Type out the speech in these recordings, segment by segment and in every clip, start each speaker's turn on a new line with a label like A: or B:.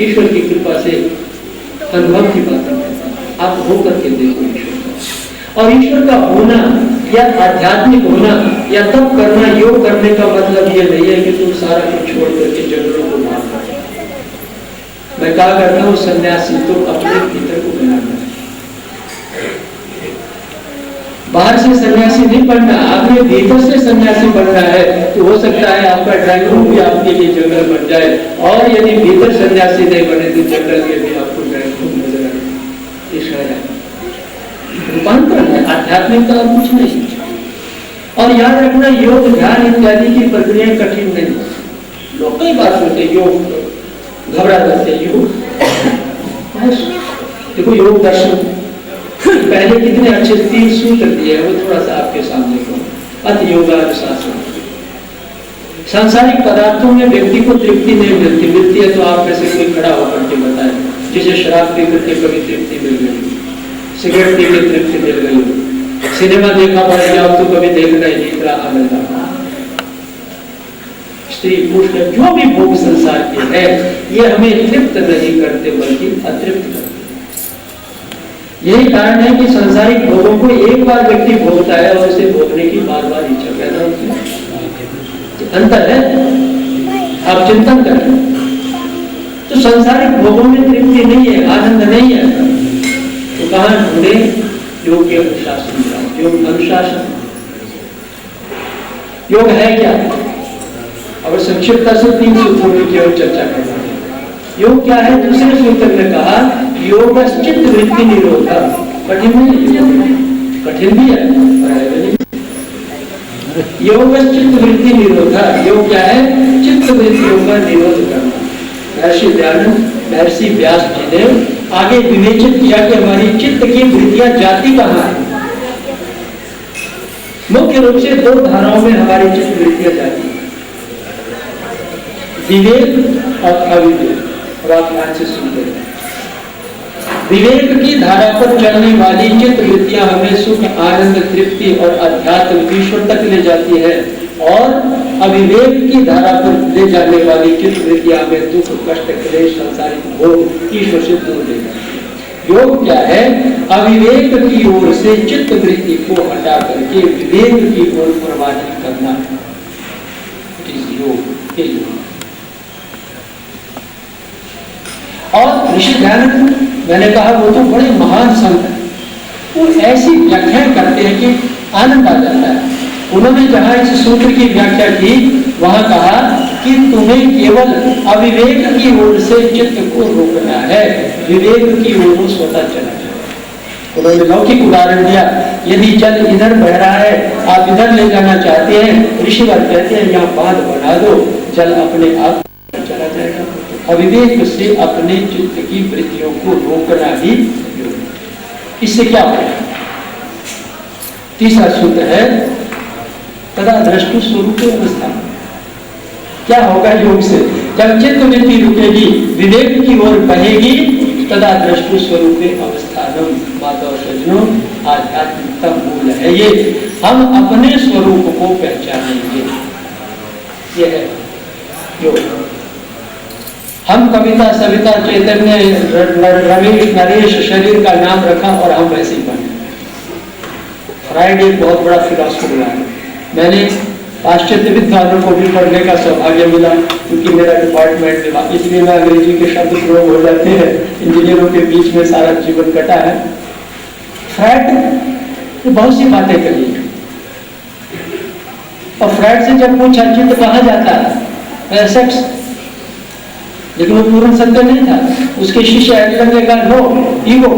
A: ईश्वर की कृपा से अनुभव की बात करता है। आप हो करके देखो ईश्वर का। और ईश्वर का होना या आध्यात्मिक होना या तप करना, योग करने का मतलब ये नहीं है कि तुम सारा कुछ छोड़ करके जंगलों को मार कर। मैं कहा करता हूँ सन्यासी तो अपने भीतर को बनाना, बाहर से सन्यासी नहीं बनना, आपने भीतर से सन्यासी बनना है। तो हो सकता है आपका ड्राइंग रूम भी आपके लिए जंगल बन जाए, और यदि भीतर सन्यासी नहीं बने तो जंगल के भी आपको ड्राइंग रूम नजर आए। रूपांतरण है, आध्यात्मिकता और कुछ नहीं। और याद रखना, योग ध्यान इत्यादि की प्रक्रिया कठिन नहीं। लोग कई बार सोचते योग घबरा जाते, योग देखो योग दर्शन पहले कितने अच्छे 3 सूत्र दिए हैं, वो थोड़ा सा आपके सामने को। अत योगानुशासन। सांसारिक पदार्थों में व्यक्ति को तृप्ति नहीं मिलती है तो आप में से कोई खड़ा होकर के बताए जिसे शराब पी करके कभी तृप्ति मिल गई, सिगरेट पी के तृप्ति मिल गई, सिनेमा देखा पड़ गया तो कभी देखना ही नहीं, इतना आनंद आता। स्त्री पुरुष जो भी भोग संसार के है ये हमें तृप्त नहीं करते बल्कि अतृप्त करते। यही कारण है कि सांसारिक भोगों को एक बार व्यक्ति भोगता है और उसे भोगने की बार बार इच्छा पैदा होती है। अंतर है, आप चिंतन करें तो सांसारिक भोगों में तृप्ति नहीं है, आनंद नहीं है, तो कहां ढूंढे? योग के अनुशासन का। योग अनुशासन, योग है क्या? अगर संक्षिप्तता से 3 सूत्रों की केवल चर्चा करना है। योग क्या है? दूसरे सूत्र में कहा योग चित्त वृत्ति निरोध। कठिन नहीं, कठिन भी है पर है नहीं। योग चित्त वृत्ति निरोध। योग क्या है? चित्त वृत्तियों का निरोध करना। महर्षि व्यास जी ने आगे विवेचित किया कि हमारी चित्त की वृत्तियां जाती कहां है। मुख्य रूप से 2 धाराओं में हमारी चित्त वृत्तियां जाती है, विवेक और अविवेक। और आप ध्यान से सुनते हैं, विवेक की धारा पर चलने वाली चित्त वृत्तियां हमें सुख, आनंद, तृप्ति और अध्यात्म ईश्वर तक ले जाती है, और अविवेक की धारा पर ले जाने वाली चित्त वृत्तियां हमें दुख, कष्ट, क्लेश, सांसारिक भोग ईश्वर से दूर ले जाती है। योग क्या है? अविवेक की ओर से चित्त वृत्ति को हटा करके विवेक की ओर प्रवाहित करना। योग और ऋषि दयानंद, मैंने कहा वो तो बड़े महान संत हैं, वो ऐसी व्याख्या करते हैं कि आनंद आ जाता है। उन्होंने जहां इस सूत्र की व्याख्या की वहां कहा कि तुम्हें केवल अविवेक की ओर से चित्त को रोकना है, विवेक की ओर स्वतः चला जाए। उन्होंने लौकिक उदाहरण दिया, यदि जल इधर बह रहा है, आप इधर ले जाना चाहते हैं, ऋषिवर कहते हैं यहाँ बांध बना दो, जल अपने आप चला जाएगा। अविवेक से अपने चित्त की वृत्तियों को रोकना ही योग। इससे क्या होगा? तीसरा सूत्र है तदा दृष्टि स्वरूप अवस्था। क्या होगा योग से? जब चित्त वृत्ति रुकेगी, विवेक की ओर बहेगी, तदा दृष्टि स्वरूप अवस्थानम। माता और सज्जनों, आध्यात्मिकता मूल है ये। हम अपने स्वरूप को पहचानेंगे, ये है योग। हम कविता, सविता, चैतन्य, रमेश, नरेश शरीर का नाम रखा और हम वैसे ही बने। फ्राइड एक बहुत बड़ा फिलॉसफर रहा है। मैंने पाश्चात्य विद्वानों को भी पढ़ने का सौभाग्य मिला, क्योंकि मेरा डिपार्टमेंट में, इसलिए मैं अंग्रेजी के शब्द प्रयोग हो जाते हैं, इंजीनियरों के बीच में सारा जीवन कटा है। फ्राइड ने बहुत सी बातें कही, और फ्राइड से जब पूछा चित्त कहाँ जाता है, सेक्स, लेकिन वो पूर्ण सत्य नहीं था। उसके शिष्य एडलर ने कहा नो, ईगो,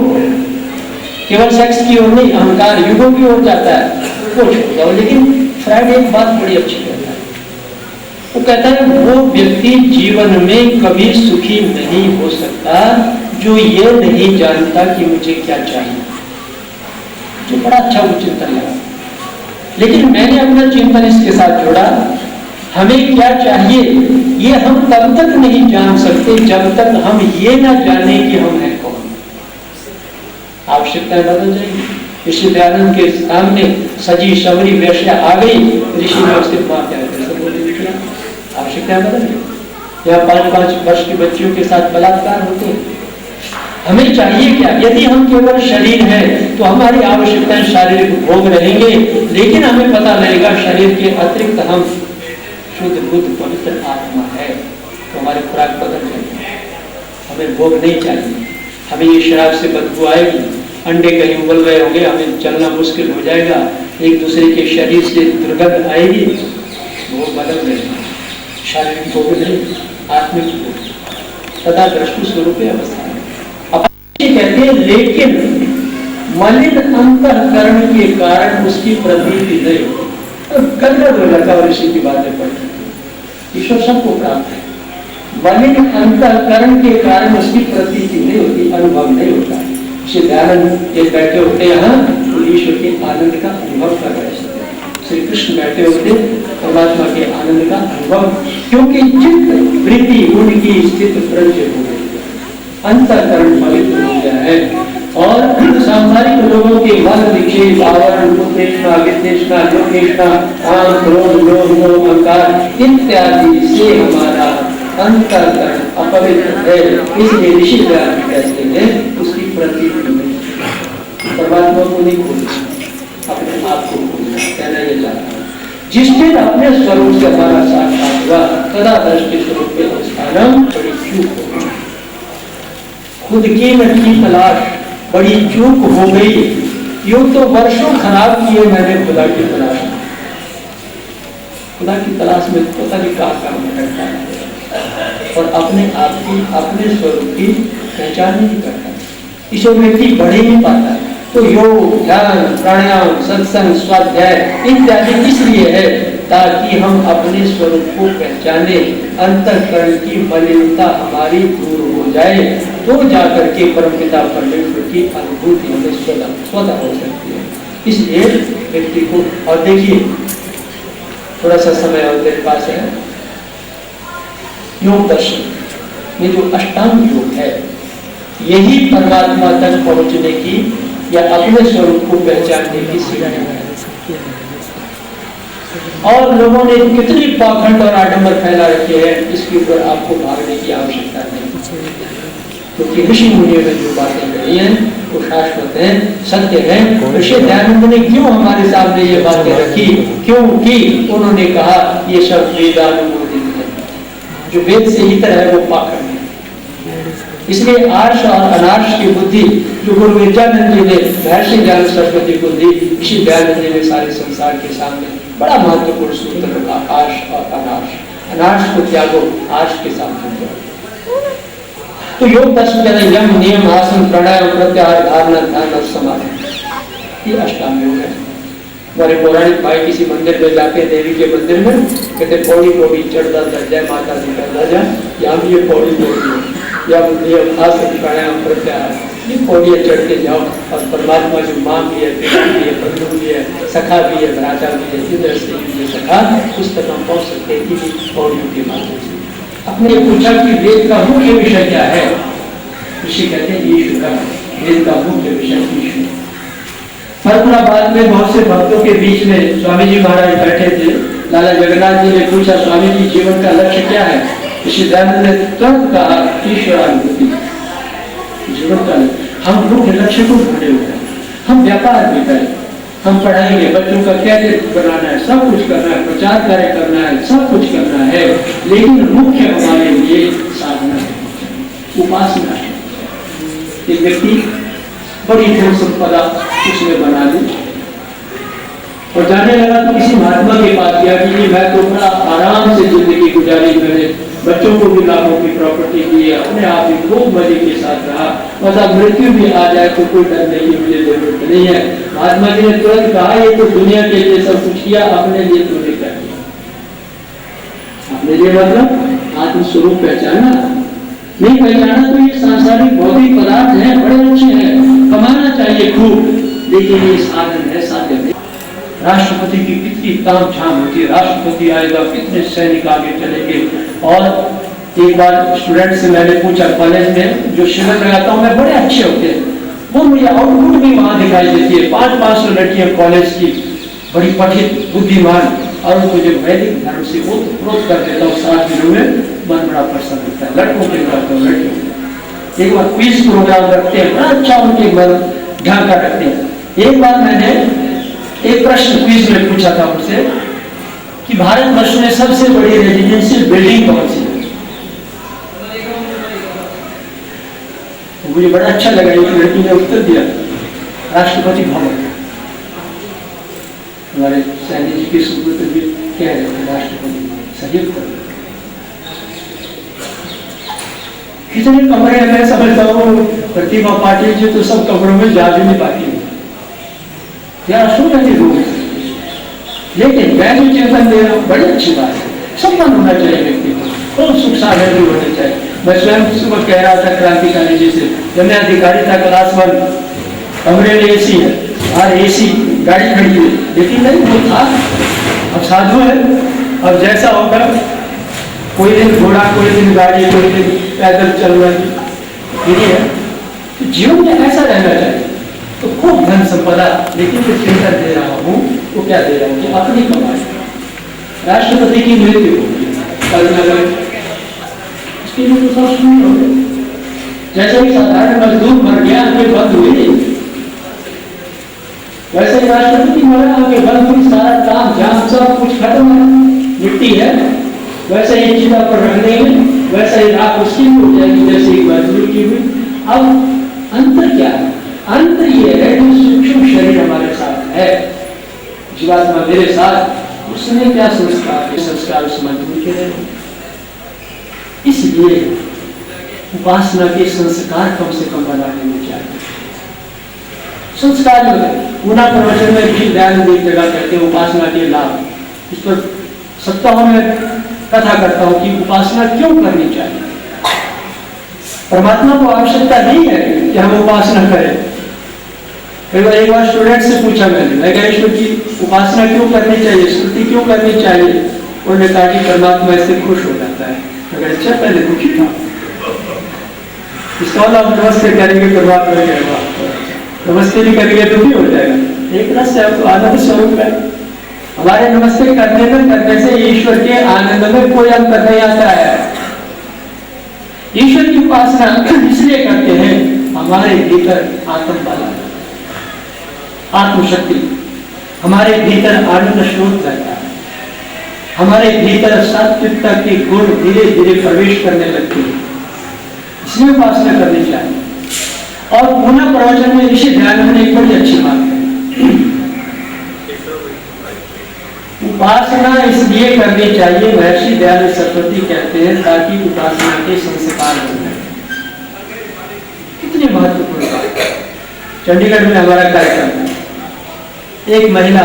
A: केवल सेक्स की ओर नहीं, अहंकार, ईगो की ओर जाता है, वो छोड़ जाओ। लेकिन फ्राइड एक बात बड़ी अच्छी कहता है, वो कहता है वो व्यक्ति जीवन में कभी सुखी नहीं हो सकता जो ये नहीं जानता कि मुझे क्या चाहिए। जो बड़ा अच्छा वो चिंतन लगा। लेकिन मैंने अपना चिंतन इसके साथ जोड़ा, हमें क्या चाहिए ये हम तब तक नहीं जान सकते जब तक हम ये ना जाने कि हम हैं कौन। आवश्यकताएं बदल जाएगी। ऋषि दयानंद के सामने सजी सवरी वेश्या आ गई, ऋषि ने उससे मां क्या आवश्यकताएं बदल गई। या 5-5 वर्ष के बच्चियों के साथ बलात्कार होते हैं। हमें चाहिए क्या? यदि हम केवल शरीर है तो हमारी आवश्यकताएं शारीरिक भोग रहेंगे, लेकिन हमें पता लगेगा शरीर के अतिरिक्त हम शुद्ध बुद्ध पवित्र आत्मा है, तो हमारी खुराक बदल जाएगी। हमें भोग नहीं चाहिए। हमें ये शराब से बदबू आएगी, अंडे कहीं उबल रहे होंगे, हमें चलना मुश्किल हो जाएगा, एक दूसरे के शरीर से दुर्गंध आएगी, भोग बदल जाएगा। शारीरिक भोग नहीं, आत्मिक भोग तथा दृष्टि स्वरूप अवस्था है। कहते हैं लेकिन मलिन अंतःकरण के कारण उसकी प्रतीति नहीं होती। गदगद हो जाता और ऋषि की बातें पढ़ती। ईश्वर सबको प्राप्त है, मलिन अंतःकरण के कारण उसकी प्रतीति नहीं होती, अनुभव नहीं होता। श्री दयानंद ये बैठे होते यहाँ तो ईश्वर के आनंद का अनुभव कर रहे थे। श्री कृष्ण बैठे होते परमात्मा के आनंद का अनुभव, क्योंकि चित्त वृत्ति उनकी स्थित प्रज्ञ हो गई, अंतःकरण पवित्र हो गया है। और सांसारिक लोगों के मन विक्षेप आवरण उत्तेजना वित्तेजना लोकेशना काम क्रोध लोभ मोह अहंकार इत्यादि से हमारा अंतःकरण अपवित्र है। इसलिए ऋषि कहते हैं उसकी प्रतीति नहीं, परमात्मा को नहीं खोजना, अपने आप को खोजना। कहना ये चाहता हूँ जिस दिन अपने स्वरूप से हमारा साक्षात हुआ तदा दृष्टि स्वरूप के अवस्थान बड़ी चूक हो गई। खुद की नटकी तलाश बड़ी चूक हो गई। यूं तो वर्षों खराब किए मैंने खुदा की तलाश, खुदा की तलाश में पता नहीं कहाँ भटकता है और अपने आप की अपने स्वरूप की पहचान नहीं करता। इस व्यक्ति बढ़ ही नहीं पाता। तो योग ध्यान प्राणायाम सत्संग स्वाध्याय इत्यादि इसलिए है ताकि हम अपने स्वरूप को पहचाने, अंतःकरण की मलिनता हमारी दूर हो जाए, तो जाकर के परमपिता परमेश्वर की अनुभूति हमें स्वतः हो सकती है। इसलिए व्यक्ति को, और देखिए थोड़ा सा समय और मेरे पास है, योग दर्शन ये जो अष्टांग योग है यही परमात्मा तक पहुंचने की या अपने स्वरूप को पहचानने की सीढ़ी है। और लोगों ने कितनी पाखंड और आडंबर फैला रखे हैं, इसके ऊपर आपको भागने की आवश्यकता नहीं, क्योंकि ऋषि मुनियों ने जो बातें कही हैं वो शाश्वत है, सत्य है। ऋषि दयानंद ने क्यों हमारे सामने ये बातें रखी? क्योंकि उन्होंने कहा ये सब वेदानुमोदित है, जो वेद से इतर है वो पाखंड है। इसलिए आर्ष और अनार्ष की बुद्धि जो गुरु विद्यानंद जी ने महर्षि ज्ञान सरस्वती को दी, ऋषि दयानंद जी ने सारे संसार के सामने बड़ा महत्वपूर्ण सूत्र रखा, आर्ष और अनार्ष। अनार्ष को त्यागो, आर्ष के सामने जाओ। तो योग दर्शन कहते हैं यम नियम आसन प्राणायाम प्रत्याहार धारणा ध्यान और समाधि, ये अष्टांग योग है। हमारे पौराणिक भाई किसी मंदिर में जाके देवी के मंदिर में कहते पौड़ी पौड़ी चढ़ता जाए माता जी का जा, यहाँ भी ये पौड़ी पौड़ी या आसन प्राणायाम प्रत्याहार, ये पौड़ियाँ चढ़ते जाओ और परमात्मा जो माँ भी है, पिता भी है, बंधु भी है, सखा भी है, भ्राता भी है, इधर से ये सखा उस तक हम पहुँच सकते हैं कि पौड़ियों के माध्यम से। अपने पूछा कि वेद का मुख्य विषय क्या है? ऋषि कहते हैं ईश्वर, वेद का मुख्य विषय ईश्वर। फरुखाबाद में बहुत से भक्तों के बीच में स्वामी जी महाराज बैठे थे। लाला जगन्नाथ जी ने पूछा स्वामी जी जीवन का लक्ष्य क्या है? ऋषि दयानंद ने तुरंत कहा ईश्वरानुभूति जीवन का लक्ष्य। हम मुख्य लक्ष्य को भूले हुए हैं, हम व्यापार भी करें, हम पढ़ाएंगे, बच्चों का कैरियर बनाना है, सब कुछ करना है, प्रचार कार्य करना है, सब कुछ करना है, लेकिन मुख्य हमारे लिए साधना है, उपासना है। एक व्यक्ति बड़ी धन संपदा उसने बना ली और जाने लगा तो किसी महात्मा के पास गया कि मैं तो बड़ा आराम से जिंदगी गुजारी, मैंने बच्चों को भी लाखों की प्रॉपर्टी दी है, अपने आप ही खूब मजे के साथ रहा, मतलब मृत्यु भी आ जाए तो कोई डर नहीं, मुझे जरूरत नहीं है। महात्मा जी ने तुरंत कहा ये तो दुनिया के लिए सब कुछ किया, अपने लिए तूने क्या किया? अपने लिए मतलब आत्मस्वरूप पहचाना नहीं, पहचाना तो ये सांसारिक भौतिक पदार्थ है, बड़े अच्छे हैं, कमाना चाहिए खूब, लेकिन ये साधन है, साध्य नहीं। राष्ट्रपति की कितनी तामझाम होती है, राष्ट्रपति आएगा, कितने सैनिक आगे चलेंगे। और एक बार स्टूडेंट से मैंने पूछा, कॉलेज में जो शिविर लगाता हूँ मैं, बड़े अच्छे होते हैं, वो मुझे आउटपुट भी वहां दिखाई देती है। 500-500 लड़कियां कॉलेज की, बड़ी पठित बुद्धिमान, और उनको जो वैदिक धर्म से वो प्रोत कर देता हूँ 7 दिनों में, मन बड़ा प्रसन्न होता है। लड़कों के बात हो, लड़कियों एक बार क्विज प्रोग्राम रखते हैं, बड़ा अच्छा उनके मन ढंग का रखते हैं। एक बार मैंने एक प्रश्न क्विज में पूछा था उनसे कि भारतवर्ष में सबसे बड़ी रेजिडेंशियल बिल्डिंग कौन सी है। तो मुझे बड़ा अच्छा लगा, एक लड़की ने उत्तर दिया राष्ट्रपति भवन। हमारे सैनी जी के सुपुत्र भी कह रहे थे राष्ट्रपति भवन, सही उत्तर। कितने कमरे हैं, मैं समझता हूँ प्रतिभा पाटिल जी तो सब कमरों में जा भी नहीं पाती है, यार सुन रहे लोग। लेकिन मैं जो चिंतन दे रहा हूँ बड़ी अच्छी बात है, सम्मान होना चाहिए व्यक्ति को, बहुत सुख साधन भी होने चाहिए। मैं स्वयं सुबह कह रहा था क्रांतिकारी जी से, जब मैं अधिकारी था क्लास 1, कमरे में एसी है, बाहर एसी गाड़ी खड़ी है, लेकिन नहीं वो था। अब साधु है, अब जैसा होगा, कोई दिन घोड़ा, कोई दिन गाड़ी, कोई दिन पैदल चल रही है। तो जीवन में ऐसा रहना चाहिए। तो खूब धन संपदा, लेकिन जो चिंतन दे रहा हूँ वो क्या दे रहा हूँ कि अपनी कमाई। राष्ट्रपति की मृत्यु होगी, कल्पना करें, इसके लिए तो सब शुरू हो गए। जैसे ही साधारण मजदूर मर गया, आंखें बंद हुई, वैसे ही राष्ट्रपति मरा, आंखें बंद हुई, सारा काम जाम सब कुछ खत्म है, मिट्टी है। वैसे ही चिता पर रख देंगे, वैसे ही राख उसकी हो जाएगी जैसे ही मजदूर की हुई। अब अंतर क्या है? अंतर ये है कि सूक्ष्म शरीर हमारे साथ है, जीवात्मा मेरे साथ, उसने क्या संस्कार उस मजदूर के रहे। इसलिए उपासना के संस्कार कम से कम बनाने में चाहिए। संस्कार जो है पुनः प्रवचन में भी दयानंद एक जगह कहते हैं उपासना के लाभ। इस पर सप्ताहों में कथा करता हूं कि उपासना क्यों करनी चाहिए। परमात्मा को आवश्यकता नहीं है कि हम उपासना करें। एक बार स्टूडेंट से पूछा मैंने, ईश्वर की उपासना क्यों करनी चाहिए, स्तुति क्यों करनी चाहिए। उन्होंने कहा कि परमात्मा इससे खुश हो जाता है। अगर अच्छा, पहले दुखी था। इसका मतलब नमस्ते करेंगे परमात्मा कहेगा, नमस्ते नहीं करेंगे दुखी हो जाएगा। एक रस है, तो आनंद स्वरूप है। हमारे नमस्ते करने से ईश्वर के आनंद में कोई अंतर नहीं आता है। ईश्वर की उपासना इसलिए करते हैं हमारे भीतर आत्म बल, आत्मशक्ति, हमारे भीतर आनंद स्रोत रहता है, हमारे भीतर सात्विकता के गुण धीरे धीरे प्रवेश करने लगते हैं। इसलिए उपासना करनी चाहिए। और पुनः प्रवचन में ऋषि दयानंद ने एक बड़ी अच्छी बात कही, उपासना इसलिए करनी चाहिए, महर्षि दयानंद सरस्वती कहते हैं, ताकि उपासना के संस्कार बन जाए। कितनी महत्वपूर्ण बात। चंडीगढ़ में हमारा कार्यक्रम है, एक महिला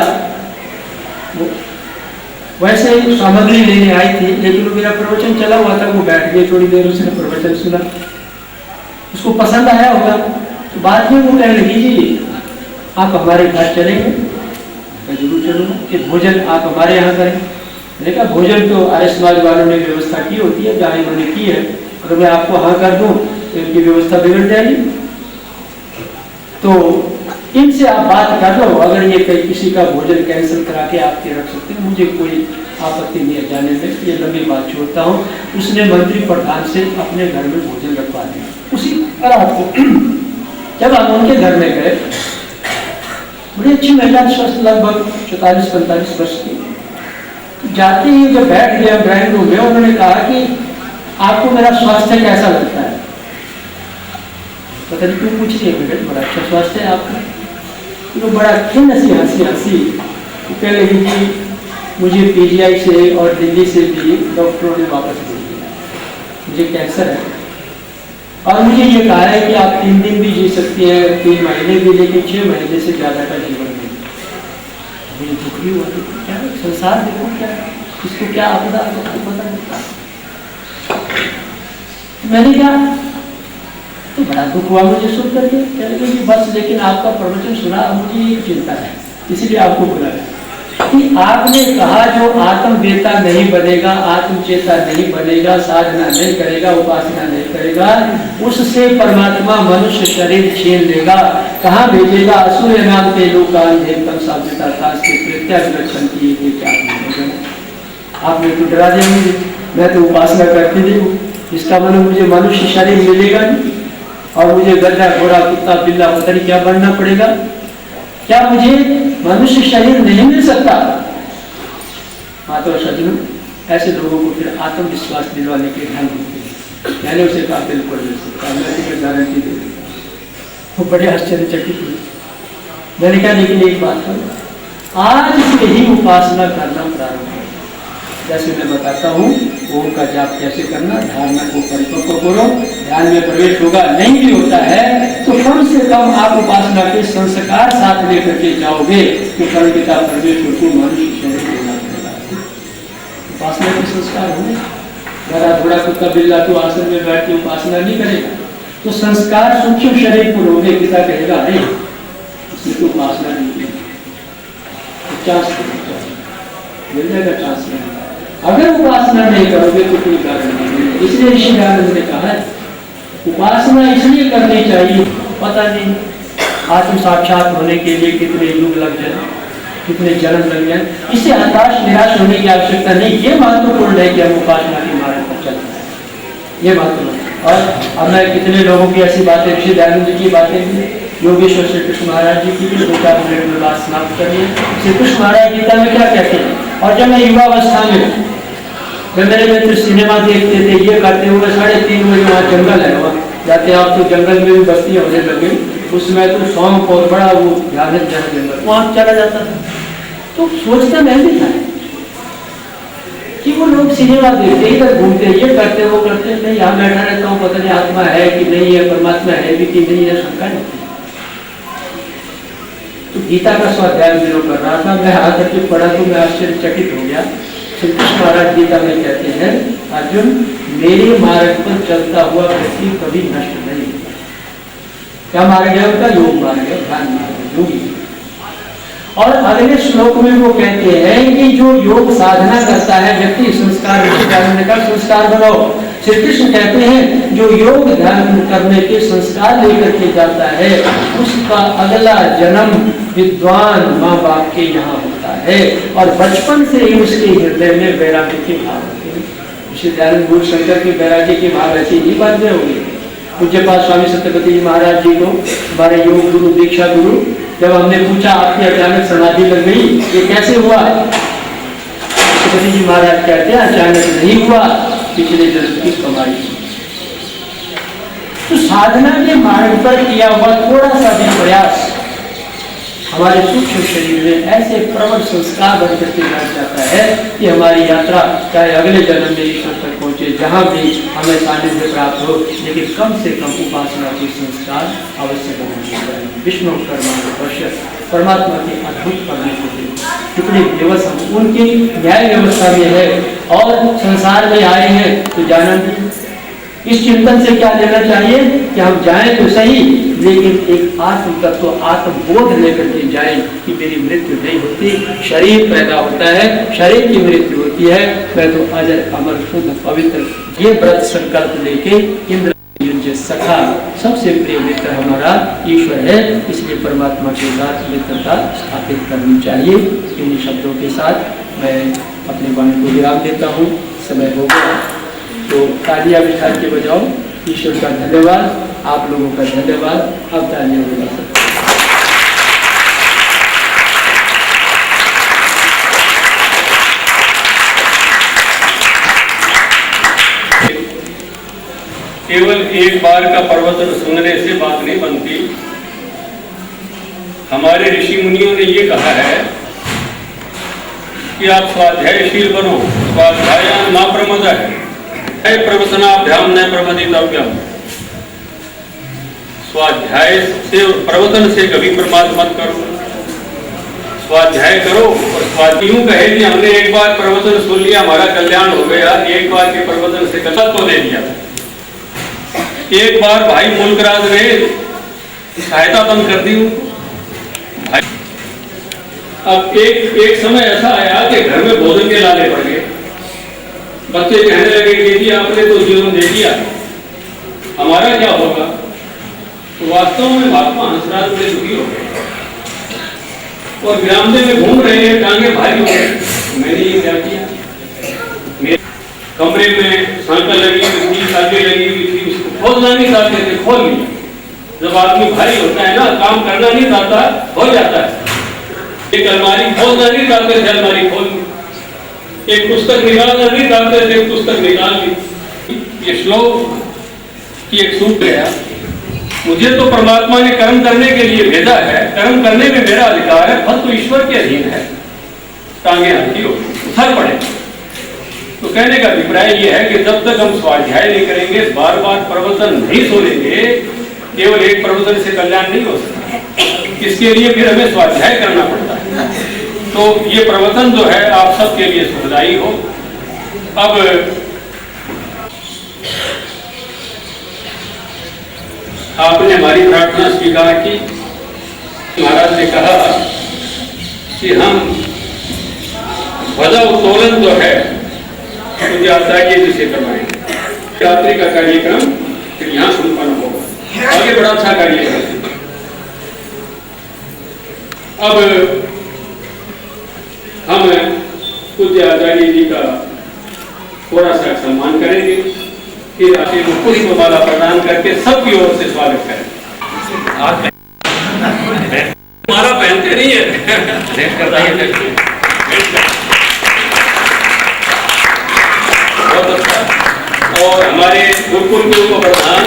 A: वैसे सामग्री लेने आई थी, लेकिन वो मेरा प्रवचन चला हुआ था, वो बैठ गई थोड़ी देर, उसने प्रवचन सुना, उसको पसंद आया होगा। तो बाद में वो कहने लगी जी आप हमारे घर चलेंगे। मैं जरूर चलूंगा। कि भोजन आप हमारे यहाँ करें। मैंने कहा भोजन तो आर्य समाज वालों ने व्यवस्था की होती है, जहाँ इन्होंने की है, अगर मैं आपको हाँ कर दूँ तो इनकी व्यवस्था बिगड़ जाएगी। तो इनसे आप बात कर लो, अगर ये किसी का भोजन कैंसिल करा के आपके रख सकते हैं, मुझे कोई आपत्ति नहीं है जाने में। ये लंबी बात छोड़ता हूँ। उसने मंत्री प्रधान से अपने घर में भोजन रखवा दिया उसी रात को। जब हम उनके घर में गए, बड़ी अच्छी महिला, स्वस्थ, लगभग 44-45 वर्ष की। तो जाते ही जब बैठ गया ड्राइंग रूम में, उन्होंने कहा कि आपको मेरा स्वास्थ्य कैसा लगता है। पता नहीं क्यों पूछ रही है, बड़ा अच्छा स्वास्थ्य है आपका। तो बड़ा खिन्न सी हंसी तो कह लगी कि मुझे पीजीआई से और दिल्ली से भी डॉक्टरों ने वापस भेज दिया, मुझे कैंसर है, और मुझे ये कहा है कि आप 3 दिन भी जी सकती हैं, 3 महीने भी, लेकिन 6 महीने से ज़्यादा का जीवन नहीं। मुझे दुख भी हुआ, क्या संसार देखो, क्या इसको क्या आपदा आपको पता नहीं। मैंने कहा तो बड़ा दुख हुआ मुझे सुन करके। कह लगे कि बस, लेकिन आपका प्रवचन सुना, मुझे एक चिंता है, इसलिए आपको बुलाया कि आपने कहा जो आत्मवेता नहीं बनेगा, आत्मचेता नहीं बनेगा, साधना नहीं करेगा, उपासना नहीं करेगा, उससे परमात्मा मनुष्य शरीर छीन लेगा, कहाँ भेजेगा। असुर नाम के लोकान देवतम साध्यता के प्रत्याविलक्षण की। आपने तो डरा दिया मुझे। मैं तो उपासना करती नहीं हूँ, इसका मतलब मुझे मनुष्य शरीर मिलेगा नहीं और मुझे गधा घोड़ा कुत्ता बिल्ला पता नहीं क्या बनना पड़ेगा? क्या मुझे मनुष्य शरीर नहीं मिल सकता? माता सज्जनों, ऐसे लोगों को फिर आत्मविश्वास दिलवाने के ध्यान होते हैं। मैंने उसे कहा बिल्कुल मिल सकता, मैं तुम्हें गारंटी दे दूँ। वो बड़े आश्चर्यचकित हुए। मैंने कहा लेकिन एक बात करो, आज से ही उपासना करना प्रारंभ करो। जैसे मैं बताता हूँ ओम का जाप कैसे करना, धारणा को परिपक्व करो, ध्यान में प्रवेश होगा, नहीं भी होता है तो कम से कम आप उपासना के संस्कार साथ लेकर के जाओगे तो परम पिता परमेश्वर को मनुष्य शरीर देना पड़ेगा। उपासना के संस्कार होंगे। गधा घोड़ा कुत्ता बिल्ला तो आसन में बैठ के उपासना नहीं करेगा, तो संस्कार सूक्ष्म शरीर को होंगे। पिता कहेगा अरे इसने तो उपासना नहीं की, चांस मिल जाएगा, चांस नहीं। अगर उपासना नहीं करोगे तो कोई कारण नहीं। इसलिए ऋषि दयानंद ने कहा उपासना इसलिए करनी चाहिए, पता नहीं आत्म साक्षात होने के लिए कितने युग लग जाए, कितने जन्म लग जाए, इससे हताश निराश होने की आवश्यकता नहीं। ये महत्वपूर्ण है कि हम उपासना के मार्ग पर चल रहे हैं, ये महत्वपूर्ण। और अब मैं कितने लोगों की ऐसी बातें, ऋषि दयानंद जी की बातें भी, योगेश्वर श्री कृष्ण महाराज जी की भी 2-4 मिनट में बात समाप्त करिए। श्री कृष्ण महाराज गीता में क्या कहते हैं? और जब मैं युवावस्था में, जब मेरे मित्र सिनेमा देखते थे, ये करते हुए 3:30 बजे वहाँ जंगल है, वहाँ जाते आप तो जंगल में भी बस्ती होने लगे, उसमें तो सौंप और बड़ा वो भयानक जंगल, वहाँ चला जाता था। तो सोचता मैं भी था कि वो लोग सिनेमा देखते, इधर घूमते, ये करते वो करते, नहीं यहाँ बैठा रहता हूँ, पता नहीं आत्मा है कि नहीं है, परमात्मा है भी कि नहीं है, शंका नहीं। तो गीता का स्वाध्याय मैं कर रहा था, मैं आकर के पढ़ा तो मैं आश्चर्यचकित हो गया। श्री कृष्ण महाराज गीता में कहते हैं अर्जुन मेरे मार्ग पर चलता हुआ व्यक्ति कभी नष्ट नहीं होता। क्या मार्ग है उनका? योग मार्ग है, ध्यान मार्ग है, योगी। और अगले श्लोक में वो कहते हैं कि जो योग साधना करता है व्यक्ति, संस्कार का संस्कार बनाओ। श्री कृष्ण कहते हैं जो योग ध्यान करने के संस्कार लेकर के जाता है उसका अगला जन्म विद्वान माँ बाप के यहाँ होता है और बचपन से ही उसके हृदय में वैराग्य के भाव होते हैं। श्री दयानंद गुरु शंकर के वैराग्य के भाव ऐसे ही बात में होगी। पूज्यपाद स्वामी सत्यपति जी महाराज जी को, हमारे योग गुरु दीक्षा गुरु, जब हमने पूछा आपकी अचानक समाधि लग गई, ये कैसे हुआ? सत्यपति जी महाराज कहते हैं अचानक नहीं हुआ, पिछले जन्म की कमाई। तो साधना के मार्ग पर किया हुआ थोड़ा सा भी प्रयास हमारे सूक्ष्म शरीर में ऐसे प्रबल संस्कार बन करके बैठ जाता है कि हमारी यात्रा चाहे अगले जन्म में ईश्वर तक पहुंचे, जहां भी हमें सानिध्य प्राप्त हो, लेकिन कम से कम उपासना के संस्कार अवश्य बनाने चाहिए। विष्णु कर्मा परमात्मा की अद्भुत करने को कितनी व्यवस्था उनकी न्याय व्यवस्था में है और संसार में आए हैं तो जानना इस चिंतन से क्या लेना चाहिए कि हम जाएं तो सही, लेकिन एक आत्म तत्व आत्मबोध लेकर के जाएं कि मेरी मृत्यु नहीं होती, शरीर पैदा होता है, शरीर की मृत्यु होती है, मैं तो अजर अमर शुद्ध पवित्र। ये व्रत संकल्प लेके इंद्र युज्य सखा सबसे प्रिय मित्र हमारा ईश्वर है, इसलिए परमात्मा के साथ मित्रता स्थापित करनी चाहिए। इन शब्दों के साथ मैं अपने वाणी को विराम देता हूँ। समय हो गया तो तालियां बिठा के बजाओ। ईश्वर का धन्यवाद, आप लोगों का धन्यवाद। अब तालियां बजा सकते हैं।
B: केवल एक बार का प्रवचन सुनने से बात नहीं बनती। हमारे ऋषि मुनियों ने ये कहा है कि आप स्वाध्यायशील बनो, स्वाध्याय न प्रमदः प्रवचनाभ्याम न प्रमदितव्यम। स्वाध्याय से प्रवचन से कभी प्रमाद मत करो, स्वाध्याय करो। और स्वाध्याय यूं कहे कि हमने एक बार प्रवचन सुन लिया हमारा कल्याण हो गया, एक बार के प्रवचन से गलत तो दे दिया। एक बार भाई मुल्कराज ने सहायता बंद कर दी भाई। अब एक समय ऐसा आया कि घर में भोजन के लाले पड़ गए। बच्चे कहने लगे कि जी आपने तो जीवन दे दिया, हमारा क्या होगा? तो वास्तव में महात्मा हंसराज बड़े दुखी हो गए और ग्रामदेव में घूम रहे हैं, टांगे भारी हो गए। मैंने ये क्या किया? कमरे में सांकल लगी हुई थी, साथी लगी हुई थी, उसको खोलना नहीं चाहते थे, खोल लिया। जब आदमी भारी होता है ना, काम करना नहीं चाहता, हो जाता है। एक अलमारी खोलना नहीं चाहते थे, अलमारी खोल ली। एक पुस्तक निकालना नहीं चाहते थे, पुस्तक निकाल ली। ये श्लोक की एक सूत्र है, मुझे तो परमात्मा ने कर्म करने के लिए भेजा है, कर्म करने में मेरा अधिकार है, फल तो ईश्वर के अधीन है। टांगे हाथी हो फल पड़े। तो कहने का अभिप्राय यह है कि जब तक हम स्वाध्याय नहीं करेंगे, बार बार प्रवचन नहीं सुनेंगे, केवल एक प्रवचन से कल्याण नहीं हो सकता। इसके लिए फिर हमें स्वाध्याय करना पड़ता है। तो ये प्रवचन जो है आप सबके लिए सुखदायी हो। अब आपने हमारी प्रार्थना स्वीकार की। महाराज ने कहा कि हम ध्वजा उत्तोलन जो है मुझे आचार्य जी से करवाएंगे। रात्रि का कार्यक्रम फिर यहाँ संपन्न होगा। आगे बड़ा अच्छा कार्यक्रम। अब हम पूज्य आचार्य जी का थोड़ा सा सम्मान करेंगे, फिर आपके पुष्प माला प्रदान करके सबकी ओर से स्वागत करें। हमारा पहनते नहीं है। बहुत अच्छा। और हमारे गुरुकुल के उप प्रधान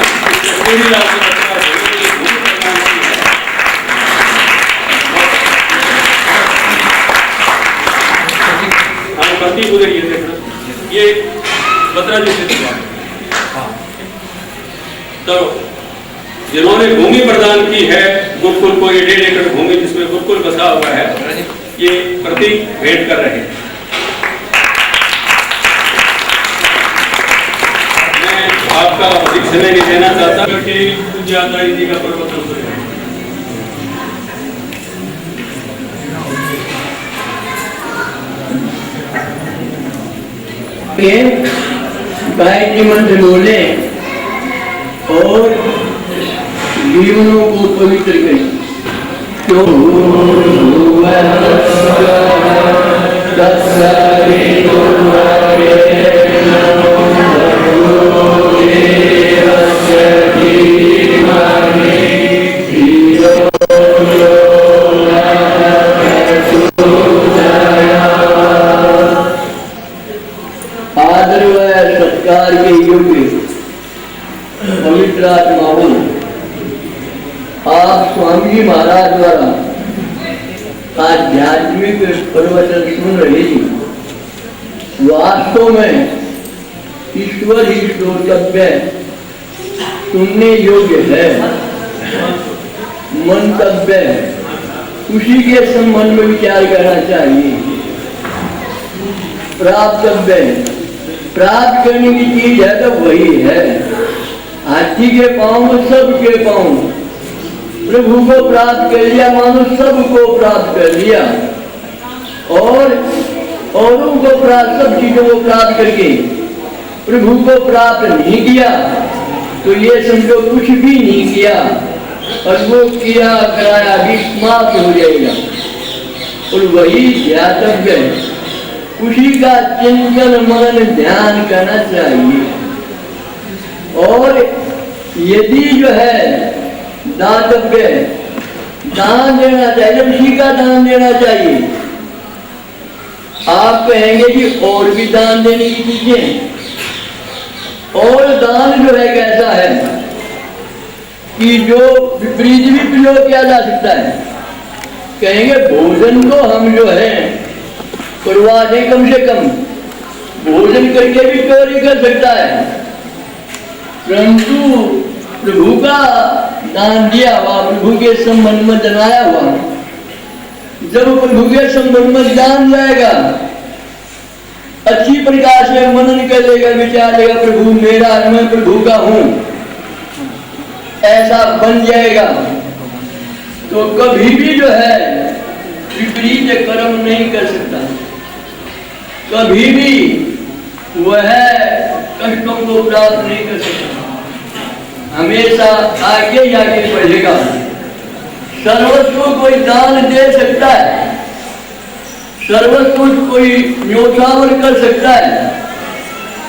B: हम पति गुजरिए देखना, ये बत्रा जी से तो जिन्होंने भूमि प्रदान की है गुरुकुल को, ये 1.5 एकड़ भूमि जिसमें गुरुकुल बसा हुआ है, ये प्रतीक भेंट कर रहे हैं। मैं आपका अधिक समय नहीं देना चाहता कि पूज्य आचार्य जी का प्रवचन सुने।
A: गायत्री मंत्र बोले और जीवनों को पवित्र करें। आदर व सत्कार के योग्य पवित्र आत्माओं, आप स्वामी जी महाराज द्वारा आध्यात्मिक प्रवचन सुन रहे हैं। वास्तव में ईश्वर ही श्रोतव्य सुनने योग्य है, मंतव्य उसी के संबंध में विचार करना चाहिए। प्राप्तव्य प्राप्त करने की चीज है तो वही है। हाथी के पांव सबके पांव, प्रभु को प्राप्त कर लिया, मानो सबको प्राप्त कर लिया। और औरों को प्राप्त, सब चीजों को प्राप्त करके प्रभु को प्राप्त नहीं किया तो ये समझो कुछ भी नहीं किया, और वो किया कराया भी समाप्त हो जाएगा। और वही ध्यातव्य, उसी का चिंतन मनन ध्यान करना चाहिए। और यदि जो है दातव्य, दान देना चाहिए, उसी का दान देना चाहिए। आप कहेंगे कि और भी दान देने की चीजें, और दान जो है कैसा है कि जो विपरीत भी प्रयोग किया जा सकता है। कहेंगे भोजन को हम जो है करवा दें, कम से कम भोजन करके भी चोरी कर सकता है, परंतु प्रभु का दान दिया हुआ, प्रभु के संबंध में जनाया हुआ, जब प्रभु के संबंध में जान जाएगा, अच्छी प्रकार से मनन कर लेगा, विचार लेगा प्रभु मेरा, मैं प्रभु का हूं, ऐसा बन जाएगा, तो कभी भी जो है विपरीत कर्म नहीं कर सकता, कभी भी वह कष्टों को प्राप्त नहीं कर सकता, हमेशा आगे ही आगे बढ़ेगा। सर्वस्व कोई दान दे सकता है, सर्वस्व कोई न्योछावर कर सकता है,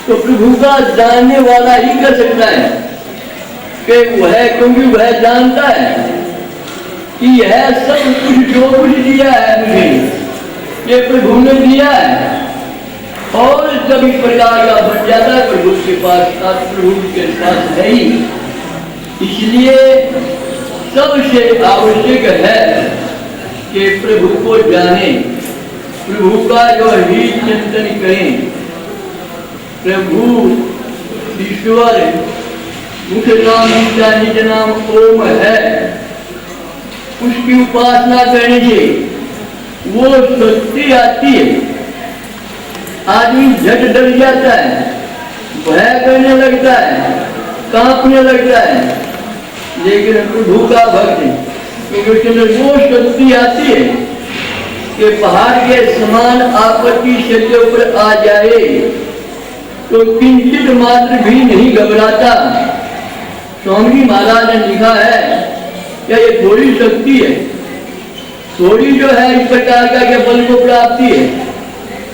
C: तो प्रभु का जानने वाला ही कर सकता है कि वह, क्योंकि वह जानता है कि यह सब कुछ जो कुछ दिया है मुझे, ये प्रभु ने दिया है। और जब इस प्रकार का बन जाता है प्रभु के पास, प्रभु के पास है ही, इसलिए सबसे आवश्यक है कि प्रभु को जाने, प्रभु का जो ही चिंतन करें। प्रभु ईश्वर मुख्य नाम जिसका निज नाम ओम है, उसकी उपासना करने से वो शक्ति आती है। आदमी झट डर जाता है, भय करने लगता है, कांपने लगता है, लेकिन प्रभु का भक्त क्योंकि उसके अंदर वो शक्ति आती है कि पहाड़ के समान आपत्ति शरीर के ऊपर आ जाए तो किंचित मात्र भी नहीं घबराता। स्वामी महाराज ने लिखा है कि ये थोड़ी शक्ति है, थोड़ी जो है इस प्रकार का के बल को प्राप्ति है,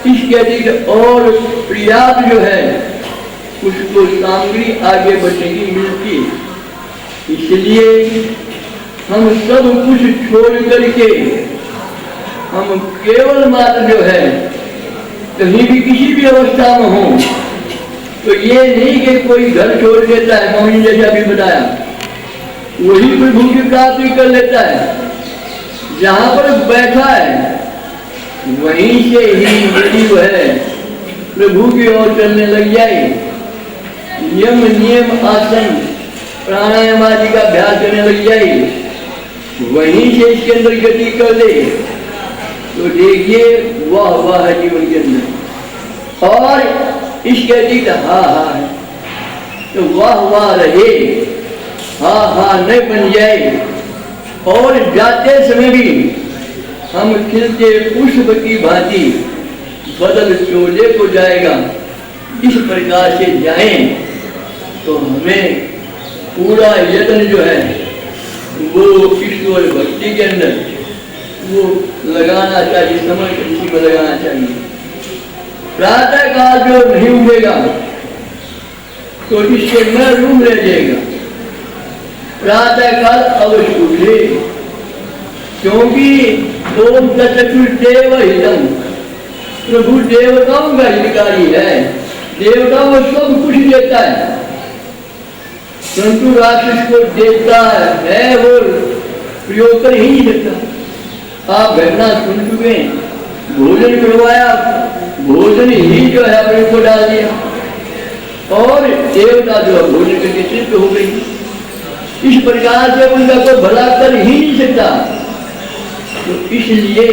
C: इसके अधिक और पर्याप्त जो है उसको सामग्री आगे बढ़ने की मिलती है। इसलिए हम सब कुछ छोड़ करके हम केवल मात्र जो है कहीं भी किसी भी अवस्था में हो, तो ये नहीं कि कोई घर छोड़ देता है, मम्मी जैसे अभी बताया, वही प्रभु की प्राप्ति कर लेता है। जहां पर बैठा है वहीं से ही यदि वह प्रभु की ओर चलने लग जाए, नियम आसन प्राणायाम आदि का अभ्यास करने लग जाए, वहीं से इसके अंदर गति कर ले, तो देखिए वाह वाह है जीवन के अंदर। और इसके अधिक हा हा है तो वाह वाह रहे, हा हा नहीं बन जाए। और जाते समय भी हम खिलते पुष्प की भांति बदल चोले को जाएगा, इस प्रकार से जाएं तो हमें पूरा यत्न जो है वो ईश्वर भक्ति के अंदर वो लगाना चाहिए, समय इसी में लगाना चाहिए। प्रातः काल जो नहीं उठेगा तो इसके में रूम रह जाएगा, प्रातः काल अवश्य उठे, क्योंकि ओम तत्पुरुषदेव हितम, प्रभु देवताओं का हितकारी है, देवताओं को सब कुछ देता है, परंतु राक्षस को देता है वो प्रयोग कर ही नहीं सकता। आप घटना सुन चुके हैं, भोजन करवाया, भोजन ही जो है अपने को डाल दिया और देवता जो है भोजन करके तृप्त हो गई। इस प्रकार से उनका कोई भला कर ही नहीं सकता। तो इसलिए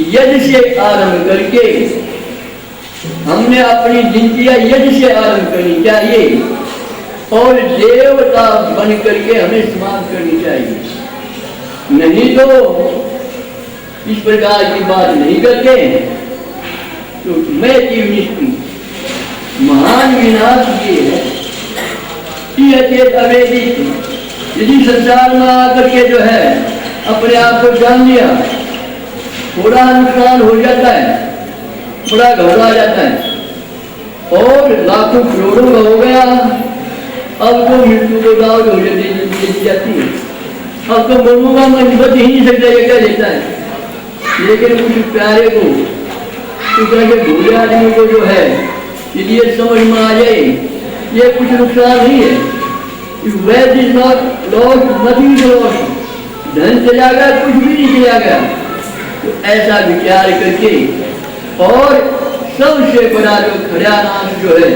C: यज्ञ से आरंभ करके हमने अपनी जिंदगी यज्ञ से आरंभ करनी चाहिए और देवता बन करके हमें समाप्त करनी चाहिए। नहीं तो इस प्रकार की बात नहीं करते तो मैं जीव निष्ठि महान विनाश ये है कि अचेत अवेदित, यदि संसार में आकर के जो है अपने आप को जान लिया, थोड़ा नुकसान हो जाता है, बड़ा घबरा जाता है और लाखों करोड़ों का हो गया, अब तो मृत्यु को दाव हो जाती है, अब तो मरूंगा मैं बच ही नहीं सकता, ये क्या देता है। लेकिन कुछ प्यारे को इस तरह के भूले आदमी को जो है यदि ये समझ में आ जाए ये कुछ नुकसान नहीं है, wealth is not loss, nothing is loss, धन चला गया कुछ भी नहीं चला गया। तो ऐसा विचार करके और सबसे बड़ा जो खड़ा नाश जो है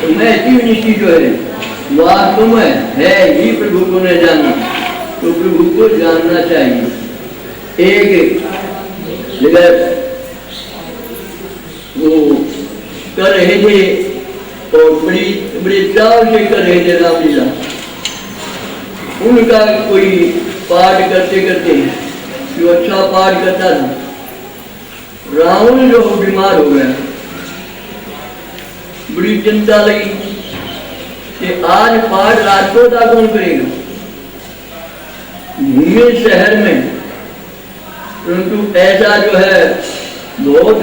C: तो मैं जीव निष्ठि जो है वास्तव में है ही प्रभु को न जाना, तो प्रभु को जानना चाहिए। एक जगह वो कर रहे थे और बड़ी चाव से कर रहे थे रामलीला, उनका कोई पाठ करते करते जो अच्छा पाठ करता था, रावण जो बीमार हो गया, बड़ी चिंता लगी कि आज पाठ रात को कौन करेगा। घूमे शहर में, परंतु ऐसा जो है बहुत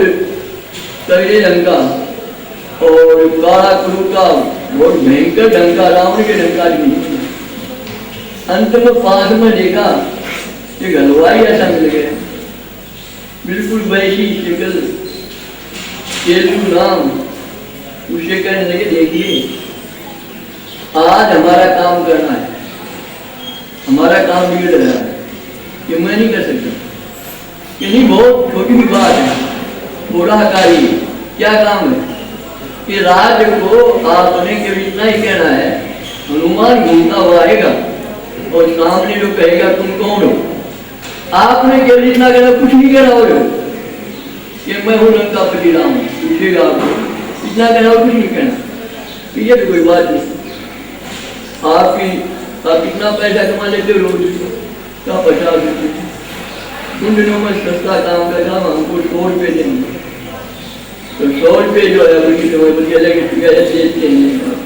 C: तगड़े रंग का और काला कुरु का बहुत भयंकर डंका, रावण के डंका नहीं। अंत में पास में देखा कि हलवाई ऐसा मिल गया, बिल्कुल वैसी शक्ल, केतु नाम। उसे कहने लगे देखिए आज हमारा काम करना है, हमारा काम बिगड़ रहा है, कि मैं नहीं कर सकता। यही बहुत छोटी सी बात है, थोड़ा कार्य। क्या काम है कि रात को आपने केवल इतना ही कहना है, हनुमान घूमता हुआ आएगा और सामने जो कहेगा तुम कौन हो, आपने केवल इतना कहना, कुछ नहीं कहना हो कि मैं हूं लंका पति राम, पूछेगा आपको, इतना कहना और कुछ नहीं कहना। ये तो कोई बात नहीं। आप कितना पैसा कमा लेते हो रोज का? 50 रुपये। उन दिनों में सस्ता काम का काम हमको 100 रुपये देंगे, तो 100 रुपये जो है उनकी देते हैं।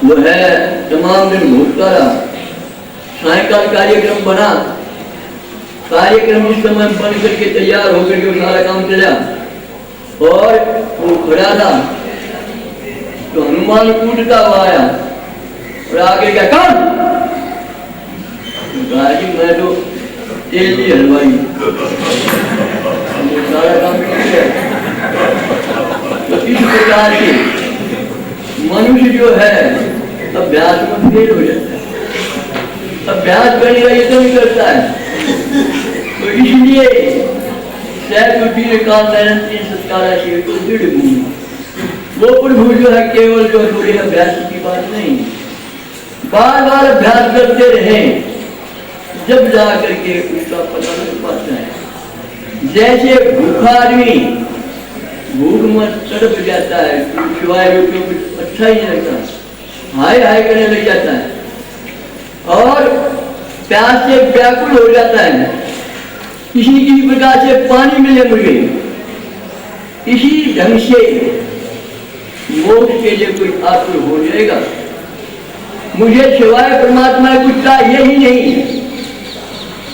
C: वो है तमाम दिन भूखता रहा। सायकाल कार्यक्रम बना, कार्यक्रम इस समय बन करके तैयार होकर के सारा काम चला और वो खड़ा था तो हनुमान कूदता हुआ आया और आगे क्या काम? मैं तो तेली हलवाई, सारा काम किया। तो इस प्रकार से मनुष्य जो है अभ्यास में फेल हो जाता है, अभ्यास करने का यत्न नहीं करता है। तो इसलिए वो प्रभु जो है केवल जो थोड़े अभ्यास की बात नहीं, बार बार अभ्यास करते रहे, जब जा करके उसका पता लग पाता है। जैसे भूखा आदमी भूख में तड़प जाता है, सिवाय रोटी कुछ अच्छा ही नहीं लगता, हाय हाय करने लग जाता है और प्यास से व्याकुल हो जाता है। इसी प्रकार से पानी मिले मुझे, इसी ढंग से मोक्ष के लिए कोई आतुर हो जाएगा। मुझे सिवाय परमात्मा कुछ चाहिए ही नहीं,